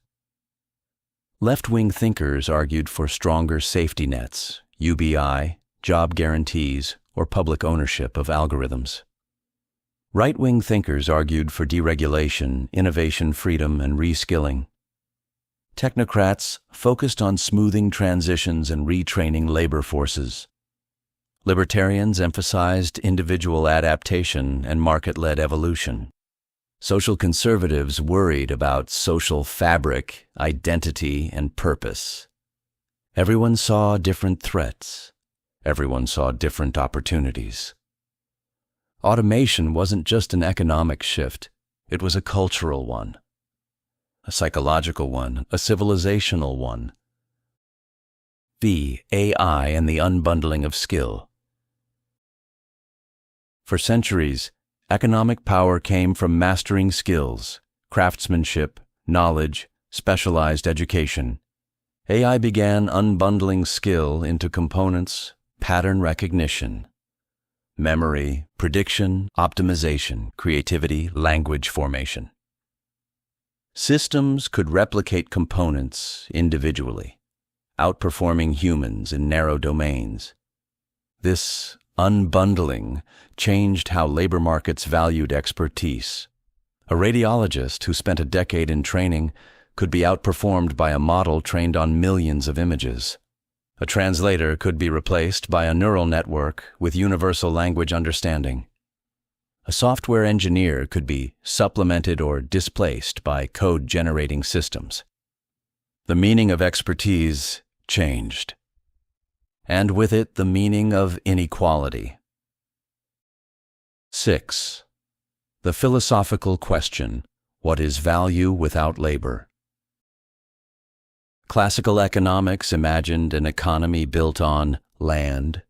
Left-wing thinkers argued for stronger safety nets, UBI, job guarantees, or public ownership of algorithms. Right-wing thinkers argued for deregulation, innovation freedom, and reskilling. Technocrats focused on smoothing transitions and retraining labor forces. Libertarians emphasized individual adaptation and market-led evolution. Social conservatives worried about social fabric, identity, and purpose. Everyone saw different threats, Everyone saw different opportunities. Automation wasn't just an economic shift, it was a cultural one, a psychological one, a civilizational one. V. AI and the unbundling of skill. For centuries, economic power came from mastering skills, craftsmanship, knowledge, specialized education. AI began unbundling skill into components, pattern recognition, memory, prediction, optimization, creativity, language formation. Systems could replicate components individually, outperforming humans in narrow domains. This unbundling changed how labor markets valued expertise. A radiologist who spent a decade in training could be outperformed by a model trained on millions of images. A translator could be replaced by a neural network with universal language understanding. A software engineer could be supplemented or displaced by code-generating systems. The meaning of expertise changed, and with it the meaning of inequality. 6. The philosophical question, what is value without labor? Classical economics imagined an economy built on land,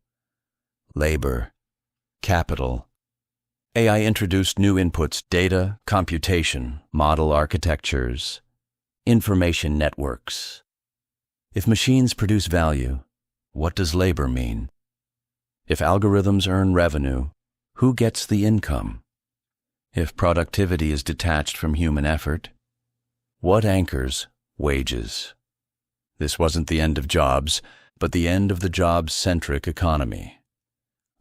labor, capital. AI introduced new inputs, data, computation, model architectures, information networks. If machines produce value, what does labor mean? If algorithms earn revenue, who gets the income? If productivity is detached from human effort, what anchors wages? This wasn't the end of jobs, but the end of the job-centric economy.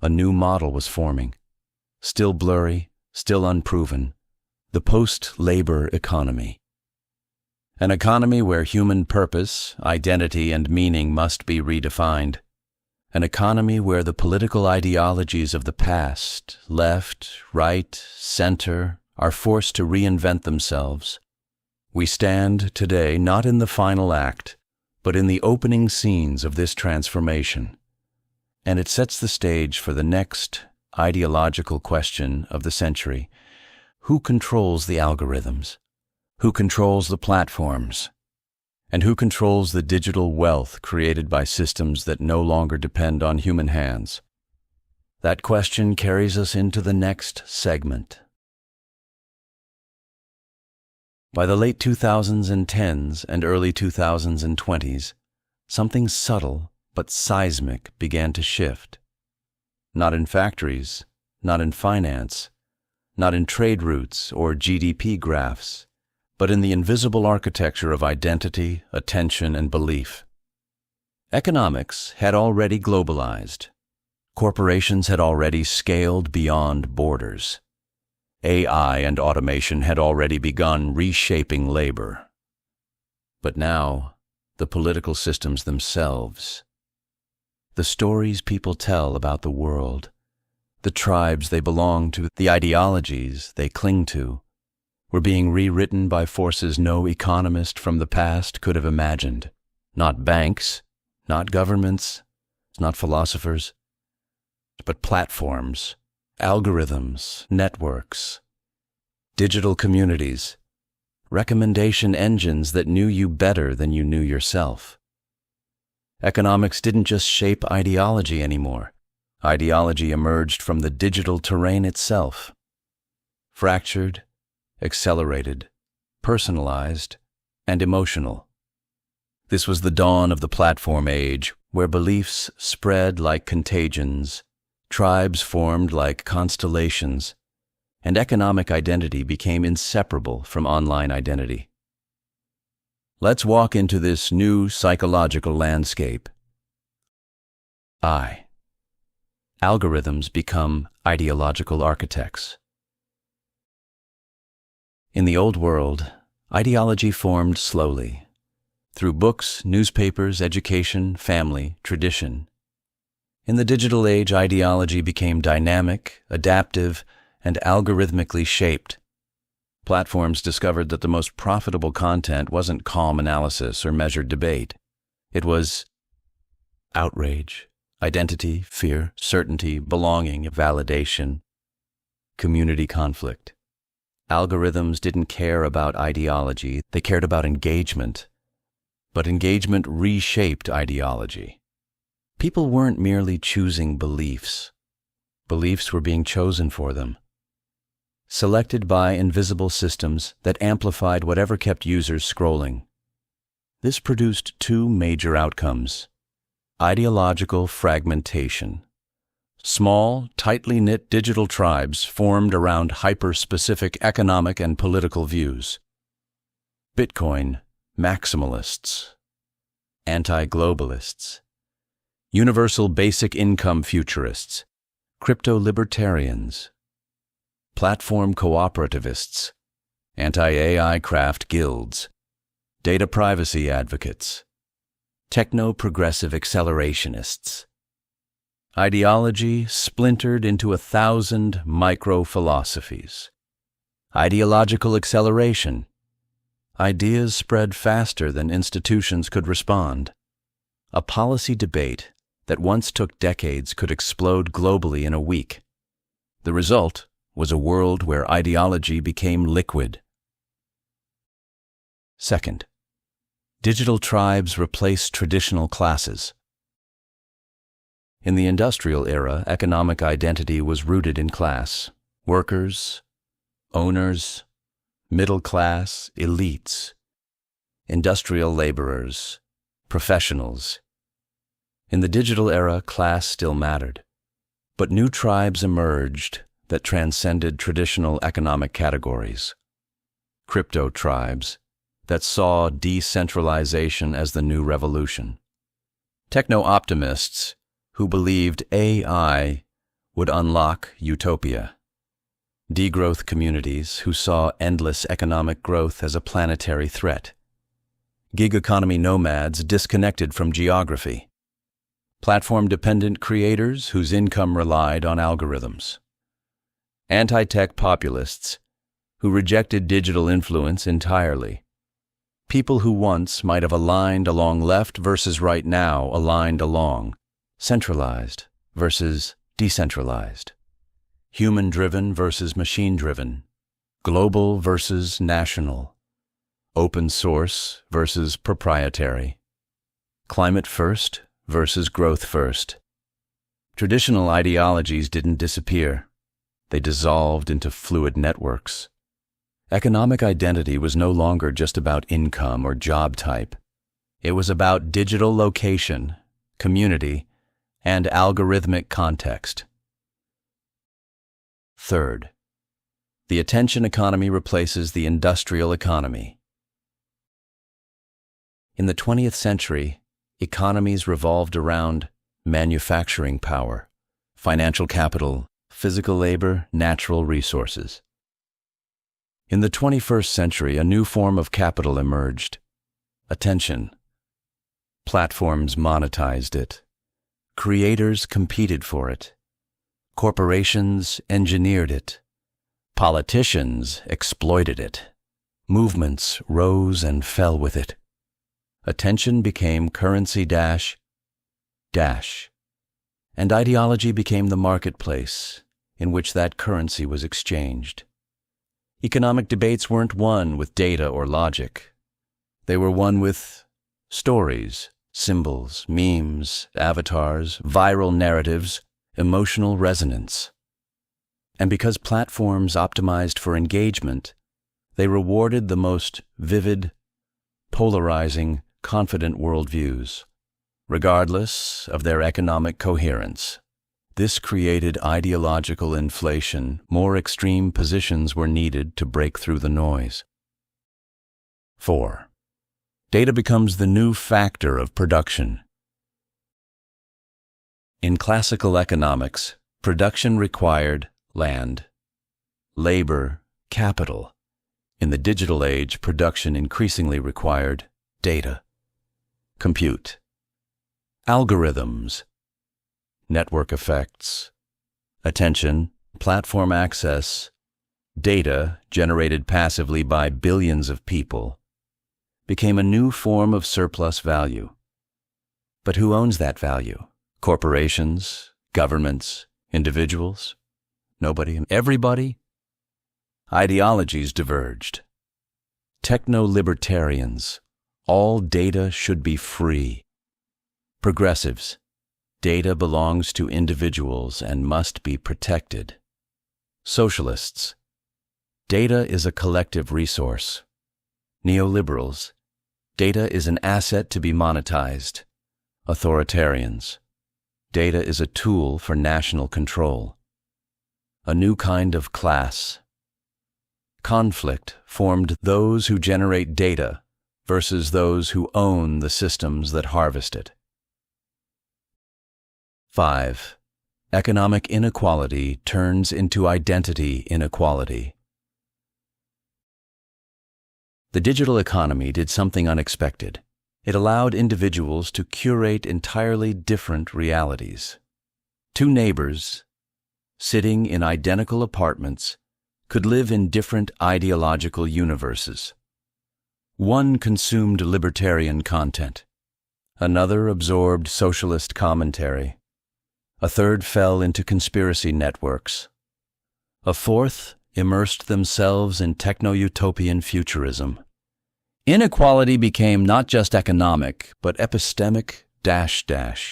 A new model was forming. Still blurry, still unproven, the post-labor economy. An economy where human purpose, identity, and meaning must be redefined. An economy where the political ideologies of the past, left, right, center, are forced to reinvent themselves. We stand today not in the final act, but in the opening scenes of this transformation. And it sets the stage for the next ideological question of the century. Who controls the algorithms? Who controls the platforms? And who controls the digital wealth created by systems that no longer depend on human hands? That question carries us into the next segment. By the late 2010s and early 2020s, something subtle but seismic began to shift. Not in factories, not in finance, not in trade routes or GDP graphs, but in the invisible architecture of identity, attention, and belief. Economics had already globalized. Corporations had already scaled beyond borders. AI and automation had already begun reshaping labor. But now, the political systems themselves, the stories people tell about the world, the tribes they belong to, the ideologies they cling to, were being rewritten by forces no economist from the past could have imagined. Not banks, not governments, not philosophers, but platforms, algorithms, networks, digital communities, recommendation engines that knew you better than you knew yourself. Economics didn't just shape ideology anymore. Ideology emerged from the digital terrain itself. Fractured, accelerated, personalized, and emotional. This was the dawn of the platform age, where beliefs spread like contagions, tribes formed like constellations, and economic identity became inseparable from online identity. Let's walk into this new psychological landscape. Algorithms become ideological architects. In the old world, ideology formed slowly, through books, newspapers, education, family, tradition. In the digital age, ideology became dynamic, adaptive, and algorithmically shaped. Platforms discovered that the most profitable content wasn't calm analysis or measured debate. It was outrage, identity, fear, certainty, belonging, validation, community conflict. Algorithms didn't care about ideology, they cared about engagement. But engagement reshaped ideology. People weren't merely choosing beliefs. Beliefs were being chosen for them, selected by invisible systems that amplified whatever kept users scrolling. This produced two major outcomes: ideological fragmentation. Small, tightly knit digital tribes formed around hyper-specific economic and political views. Bitcoin maximalists, anti-globalists, universal basic income futurists, crypto-libertarians, platform cooperativists, anti-AI craft guilds, data privacy advocates, techno-progressive accelerationists. Ideology splintered into 1,000 micro-philosophies. Ideological acceleration. Ideas spread faster than institutions could respond. A policy debate that once took decades could explode globally in a week. The result was a world where ideology became liquid. Second, digital tribes replaced traditional classes. In the industrial era, economic identity was rooted in class: workers, owners, middle class, elites, industrial laborers, professionals. In the digital era, class still mattered, but new tribes emerged that transcended traditional economic categories. Crypto tribes that saw decentralization as the new revolution. Techno-optimists who believed AI would unlock utopia. Degrowth communities who saw endless economic growth as a planetary threat. Gig economy nomads disconnected from geography. Platform-dependent creators whose income relied on algorithms. Anti-tech populists who rejected digital influence entirely. People who once might have aligned along left versus right now aligned along centralized versus decentralized, human-driven versus machine-driven, global versus national, open source versus proprietary, climate first versus growth first. Traditional ideologies didn't disappear. They dissolved into fluid networks. Economic identity was no longer just about income or job type. It was about digital location, community, and algorithmic context. Third, the attention economy replaces the industrial economy. In the 20th century, economies revolved around manufacturing power, financial capital, physical labor, natural resources. In the 21st century, a new form of capital emerged: attention. Platforms monetized it. Creators competed for it. Corporations engineered it. Politicians exploited it. Movements rose and fell with it. Attention became currency dash, and ideology became the marketplace in which that currency was exchanged. Economic debates weren't won with data or logic. They were won with stories, symbols, memes, avatars, viral narratives, emotional resonance. And because platforms optimized for engagement, they rewarded the most vivid, polarizing, confident worldviews, regardless of their economic coherence. This created ideological inflation. More extreme positions were needed to break through the noise. 4. Data becomes the new factor of production. In classical economics, production required land, labor, capital. In the digital age, production increasingly required data, compute, algorithms, network effects, attention, platform access, data generated passively by billions of people, became a new form of surplus value. But who owns that value? Corporations, governments, individuals, nobody, everybody. Ideologies diverged. Techno-libertarians, all data should be free. Progressives, data belongs to individuals and must be protected. Socialists, data is a collective resource. Neoliberals, data is an asset to be monetized. Authoritarians, data is a tool for national control. A new kind of class. Conflict formed those who generate data versus those who own the systems that harvest it. 5. Economic inequality turns into identity inequality. The digital economy did something unexpected. It allowed individuals to curate entirely different realities. Two neighbors, sitting in identical apartments, could live in different ideological universes. One consumed libertarian content. Another absorbed socialist commentary. A third fell into conspiracy networks. A fourth immersed themselves in techno-utopian futurism. Inequality became not just economic, but epistemic --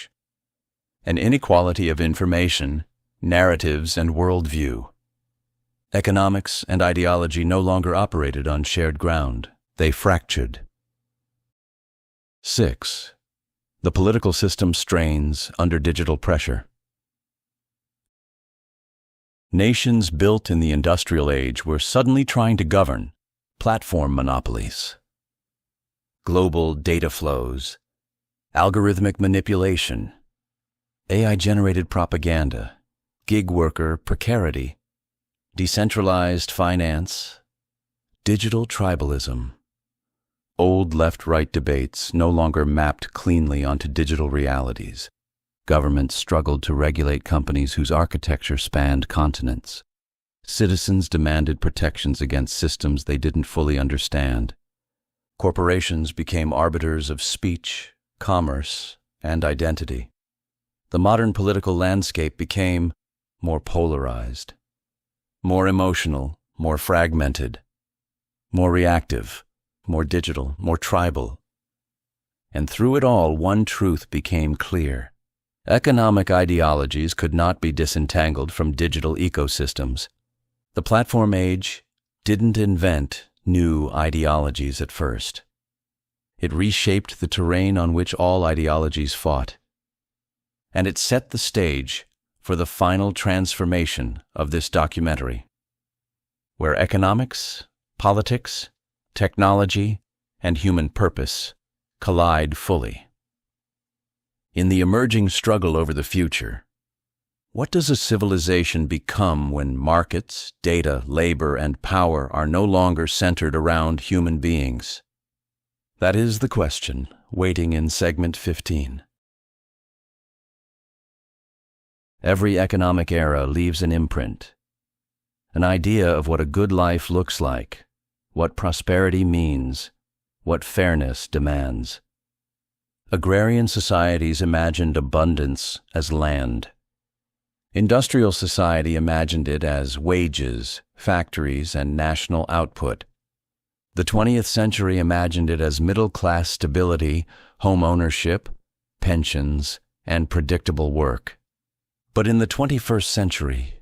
an inequality of information, narratives, and worldview. Economics and ideology no longer operated on shared ground. They fractured. 6. The political system strains under digital pressure. Nations built in the industrial age were suddenly trying to govern platform monopolies. Global data flows, algorithmic manipulation, AI-generated propaganda, gig worker precarity, decentralized finance, digital tribalism. Old left-right debates no longer mapped cleanly onto digital realities. Governments struggled to regulate companies whose architecture spanned continents. Citizens demanded protections against systems they didn't fully understand. Corporations became arbiters of speech, commerce, and identity. The modern political landscape became more polarized, more emotional, more fragmented, more reactive, more digital, more tribal. And through it all, one truth became clear. Economic ideologies could not be disentangled from digital ecosystems. The platform age didn't invent new ideologies at first. It reshaped the terrain on which all ideologies fought. And it set the stage for the final transformation of this documentary, where economics, politics, technology, and human purpose collide fully. In the emerging struggle over the future, what does a civilization become when markets, data, labor, and power are no longer centered around human beings? That is the question waiting in segment 15. Every economic era leaves an imprint, an idea of what a good life looks like, what prosperity means, what fairness demands. Agrarian societies imagined abundance as land. Industrial society imagined it as wages, factories, and national output. The 20th century imagined it as middle-class stability, home ownership, pensions, and predictable work. But in the 21st century,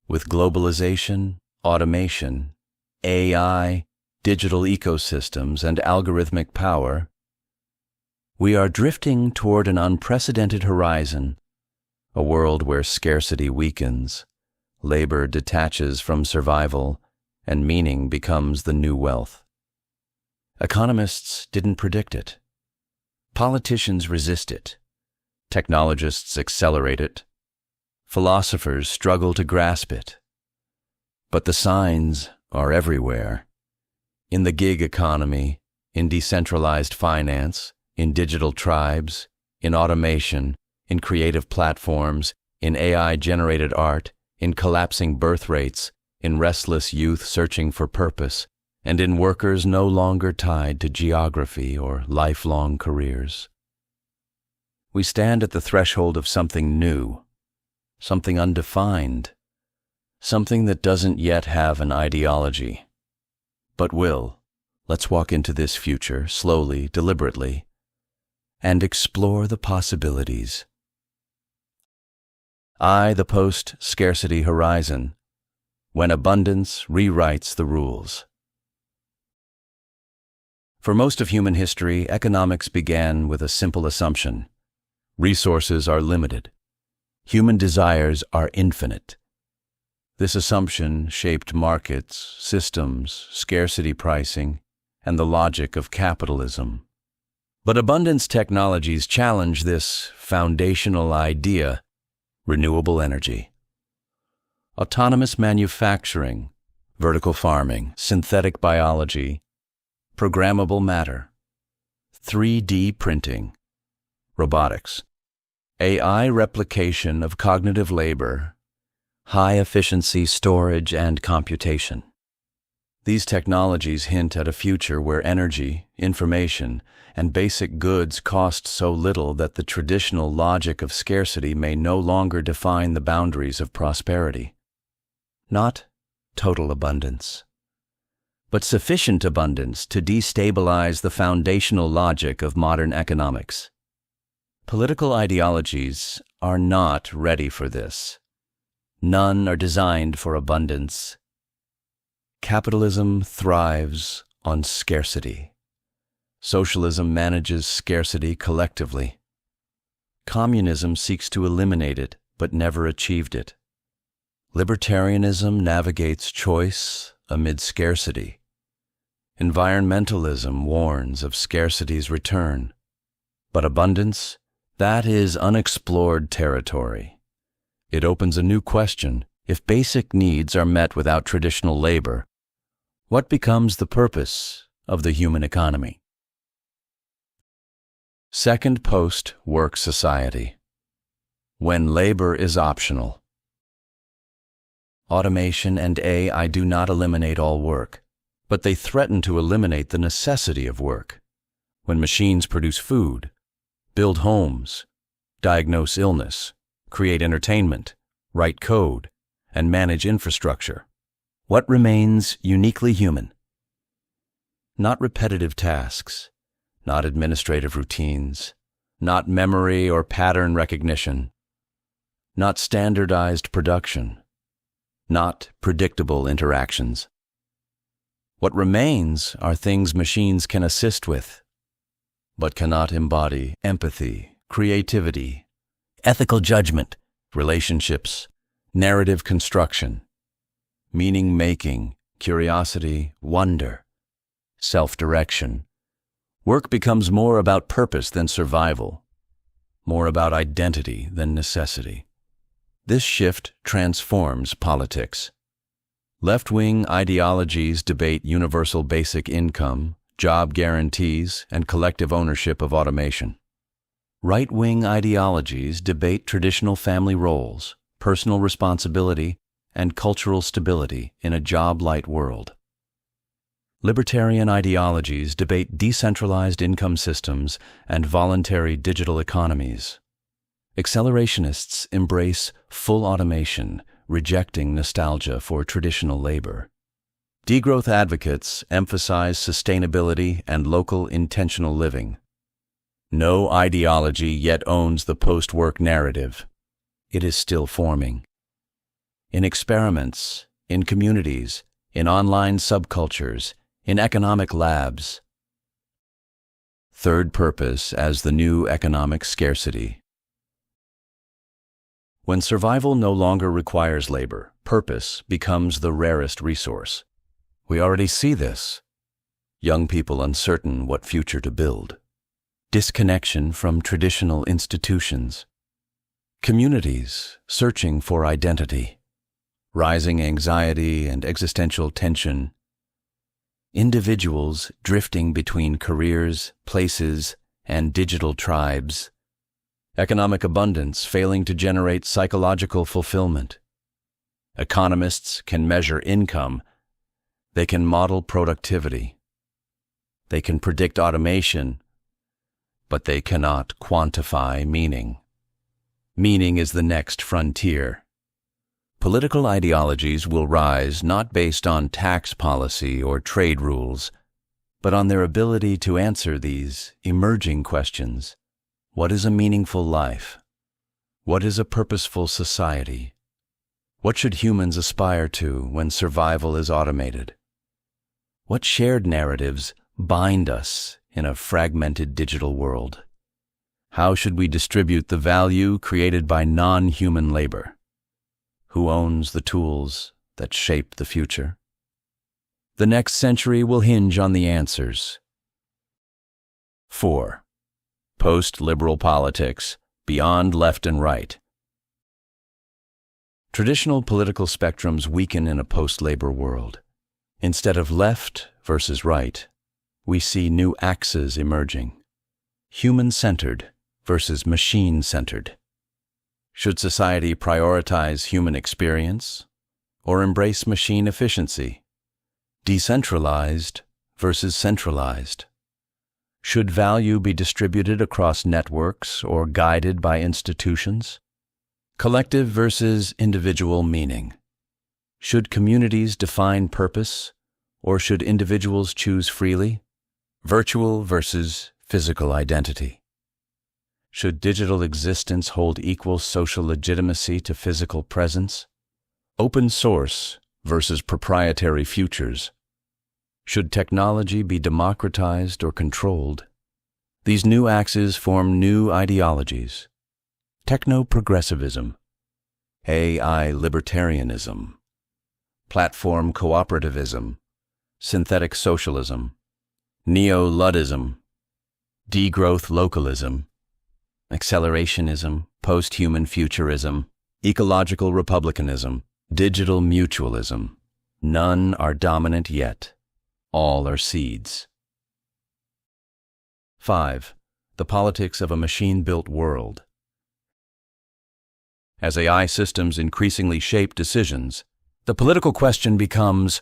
with globalization, automation, AI, digital ecosystems, and algorithmic power, we are drifting toward an unprecedented horizon, a world where scarcity weakens, labor detaches from survival, and meaning becomes the new wealth. Economists didn't predict it. Politicians resist it. Technologists accelerate it. Philosophers struggle to grasp it. But the signs are everywhere. In the gig economy, in decentralized finance, in digital tribes, in automation, in creative platforms, in AI-generated art, in collapsing birth rates, in restless youth searching for purpose, and in workers no longer tied to geography or lifelong careers. We stand at the threshold of something new, something undefined, something that doesn't yet have an ideology, but will. Let's walk into this future slowly, deliberately, and explore the possibilities. The post-scarcity horizon, when abundance rewrites the rules. For most of human history, economics began with a simple assumption. Resources are limited. Human desires are infinite. This assumption shaped markets, systems, scarcity pricing, and the logic of capitalism. But abundance technologies challenge this foundational idea: renewable energy, autonomous manufacturing, vertical farming, synthetic biology, programmable matter, 3D printing, robotics, AI replication of cognitive labor, high-efficiency storage and computation. These technologies hint at a future where energy, information, and basic goods cost so little that the traditional logic of scarcity may no longer define the boundaries of prosperity. Not total abundance, but sufficient abundance to destabilize the foundational logic of modern economics. Political ideologies are not ready for this. None are designed for abundance. Capitalism thrives on scarcity. Socialism manages scarcity collectively. Communism seeks to eliminate it, but never achieved it. Libertarianism navigates choice amid scarcity. Environmentalism warns of scarcity's return. But abundance, that is unexplored territory. It opens a new question. If basic needs are met without traditional labor, what becomes the purpose of the human economy? Second post-work society, when labor is optional. Automation and AI do not eliminate all work, but they threaten to eliminate the necessity of work. When machines produce food, build homes, diagnose illness, create entertainment, write code, and manage infrastructure, what remains uniquely human? Not repetitive tasks, not administrative routines, not memory or pattern recognition, not standardized production, not predictable interactions. What remains are things machines can assist with, but cannot embody: empathy, creativity, ethical judgment, relationships, narrative construction, meaning-making, curiosity, wonder, self-direction. Work becomes more about purpose than survival, more about identity than necessity. This shift transforms politics. Left-wing ideologies debate universal basic income, job guarantees, and collective ownership of automation. Right-wing ideologies debate traditional family roles, personal responsibility, and cultural stability in a job-light world. Libertarian ideologies debate decentralized income systems and voluntary digital economies. Accelerationists embrace full automation, rejecting nostalgia for traditional labor. Degrowth advocates emphasize sustainability and local intentional living. No ideology yet owns the post-work narrative. It is still forming. In experiments, in communities, in online subcultures, in economic labs. Third purpose as the new economic scarcity. When survival no longer requires labor, purpose becomes the rarest resource. We already see this. Young people uncertain what future to build. Disconnection from traditional institutions. Communities searching for identity. Rising anxiety and existential tension. Individuals drifting between careers, places, and digital tribes. Economic abundance failing to generate psychological fulfillment. Economists can measure income. They can model productivity. They can predict automation, but they cannot quantify meaning. Meaning is the next frontier. Political ideologies will rise not based on tax policy or trade rules, but on their ability to answer these emerging questions. What is a meaningful life? What is a purposeful society? What should humans aspire to when survival is automated? What shared narratives bind us in a fragmented digital world? How should we distribute the value created by non-human labor? Who owns the tools that shape the future? The next century will hinge on the answers. 4. Post-liberal politics, beyond left and right. Traditional political spectrums weaken in a post-labor world. Instead of left versus right, we see new axes emerging. Human-centered versus machine-centered. Should society prioritize human experience or embrace machine efficiency? Decentralized versus centralized. Should value be distributed across networks or guided by institutions? Collective versus individual meaning. Should communities define purpose, or should individuals choose freely? Virtual versus physical identity. Should digital existence hold equal social legitimacy to physical presence? Open source versus proprietary futures. Should technology be democratized or controlled? These new axes form new ideologies. Techno-progressivism, AI libertarianism, platform cooperativism, synthetic socialism, neo-Luddism, degrowth localism, accelerationism, post-human futurism, ecological republicanism, digital mutualism. None are dominant yet. All are seeds. 5. The politics of a machine-built world. As AI systems increasingly shape decisions, the political question becomes,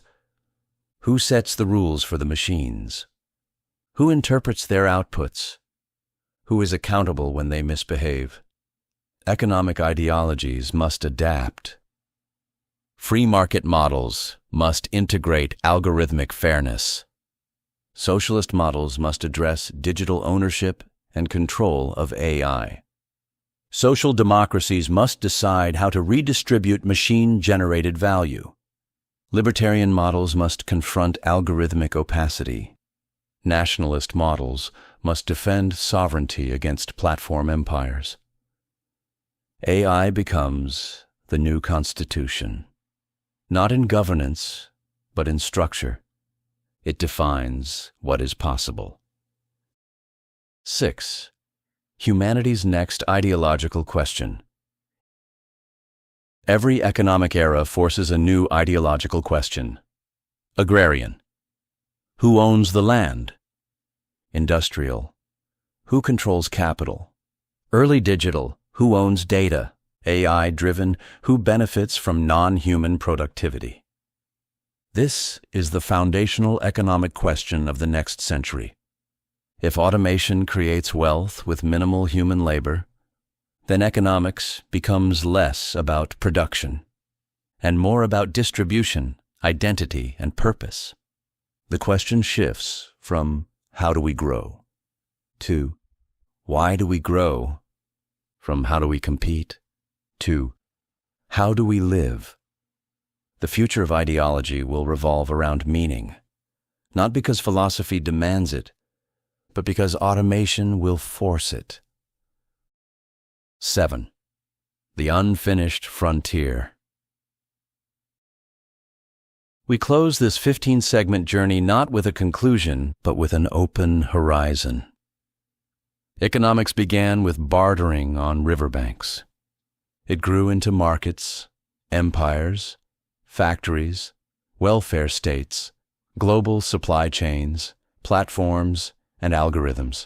who sets the rules for the machines? Who interprets their outputs? Who is accountable when they misbehave? Economic ideologies must adapt. Free market models must integrate algorithmic fairness. Socialist models must address digital ownership and control of AI. Social democracies must decide how to redistribute machine-generated value. Libertarian models must confront algorithmic opacity. Nationalist models must defend sovereignty against platform empires. AI becomes the new constitution. Not in governance, but in structure. It defines what is possible. 6. Humanity's next ideological question. Every economic era forces a new ideological question. Agrarian. Who owns the land? Industrial. Who controls capital? Early digital. Who owns data? AI-driven. Who benefits from non-human productivity? This is the foundational economic question of the next century. If automation creates wealth with minimal human labor, then economics becomes less about production and more about distribution, identity, and purpose. The question shifts from how do we grow to why do we grow, from how do we compete to how do we live. The future of ideology will revolve around meaning, not because philosophy demands it, but because automation will force it. 7. The unfinished frontier. We close this 15-segment journey not with a conclusion, but with an open horizon. Economics began with bartering on riverbanks. It grew into markets, empires, factories, welfare states, global supply chains, platforms, and algorithms.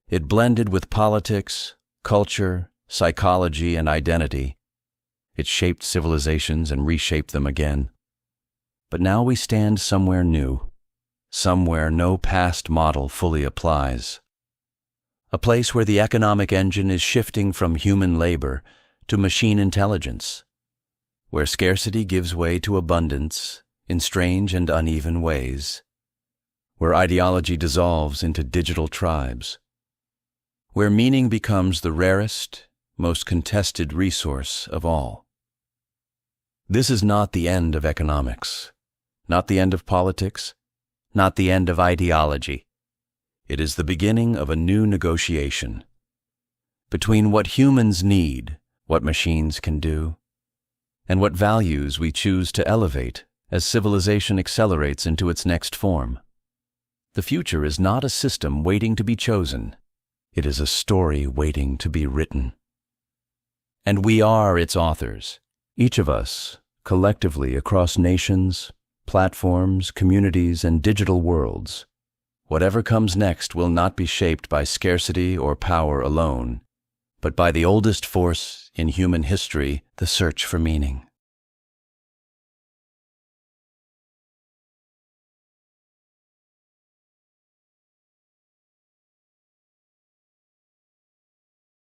It blended with politics, culture, psychology, and identity. It shaped civilizations and reshaped them again. But now we stand somewhere new, somewhere no past model fully applies. a place where the economic engine is shifting from human labor to machine intelligence, where scarcity gives way to abundance in strange and uneven ways, where ideology dissolves into digital tribes, where meaning becomes the rarest, most contested resource of all. This is not the end of economics, not the end of politics, not the end of ideology. It is the beginning of a new negotiation between what humans need, what machines can do, and what values we choose to elevate as civilization accelerates into its next form. The future is not a system waiting to be chosen. It is a story waiting to be written. And we are its authors, each of us, collectively across nations, platforms, communities, and digital worlds. Whatever comes next will not be shaped by scarcity or power alone, but by the oldest force in human history, the search for meaning.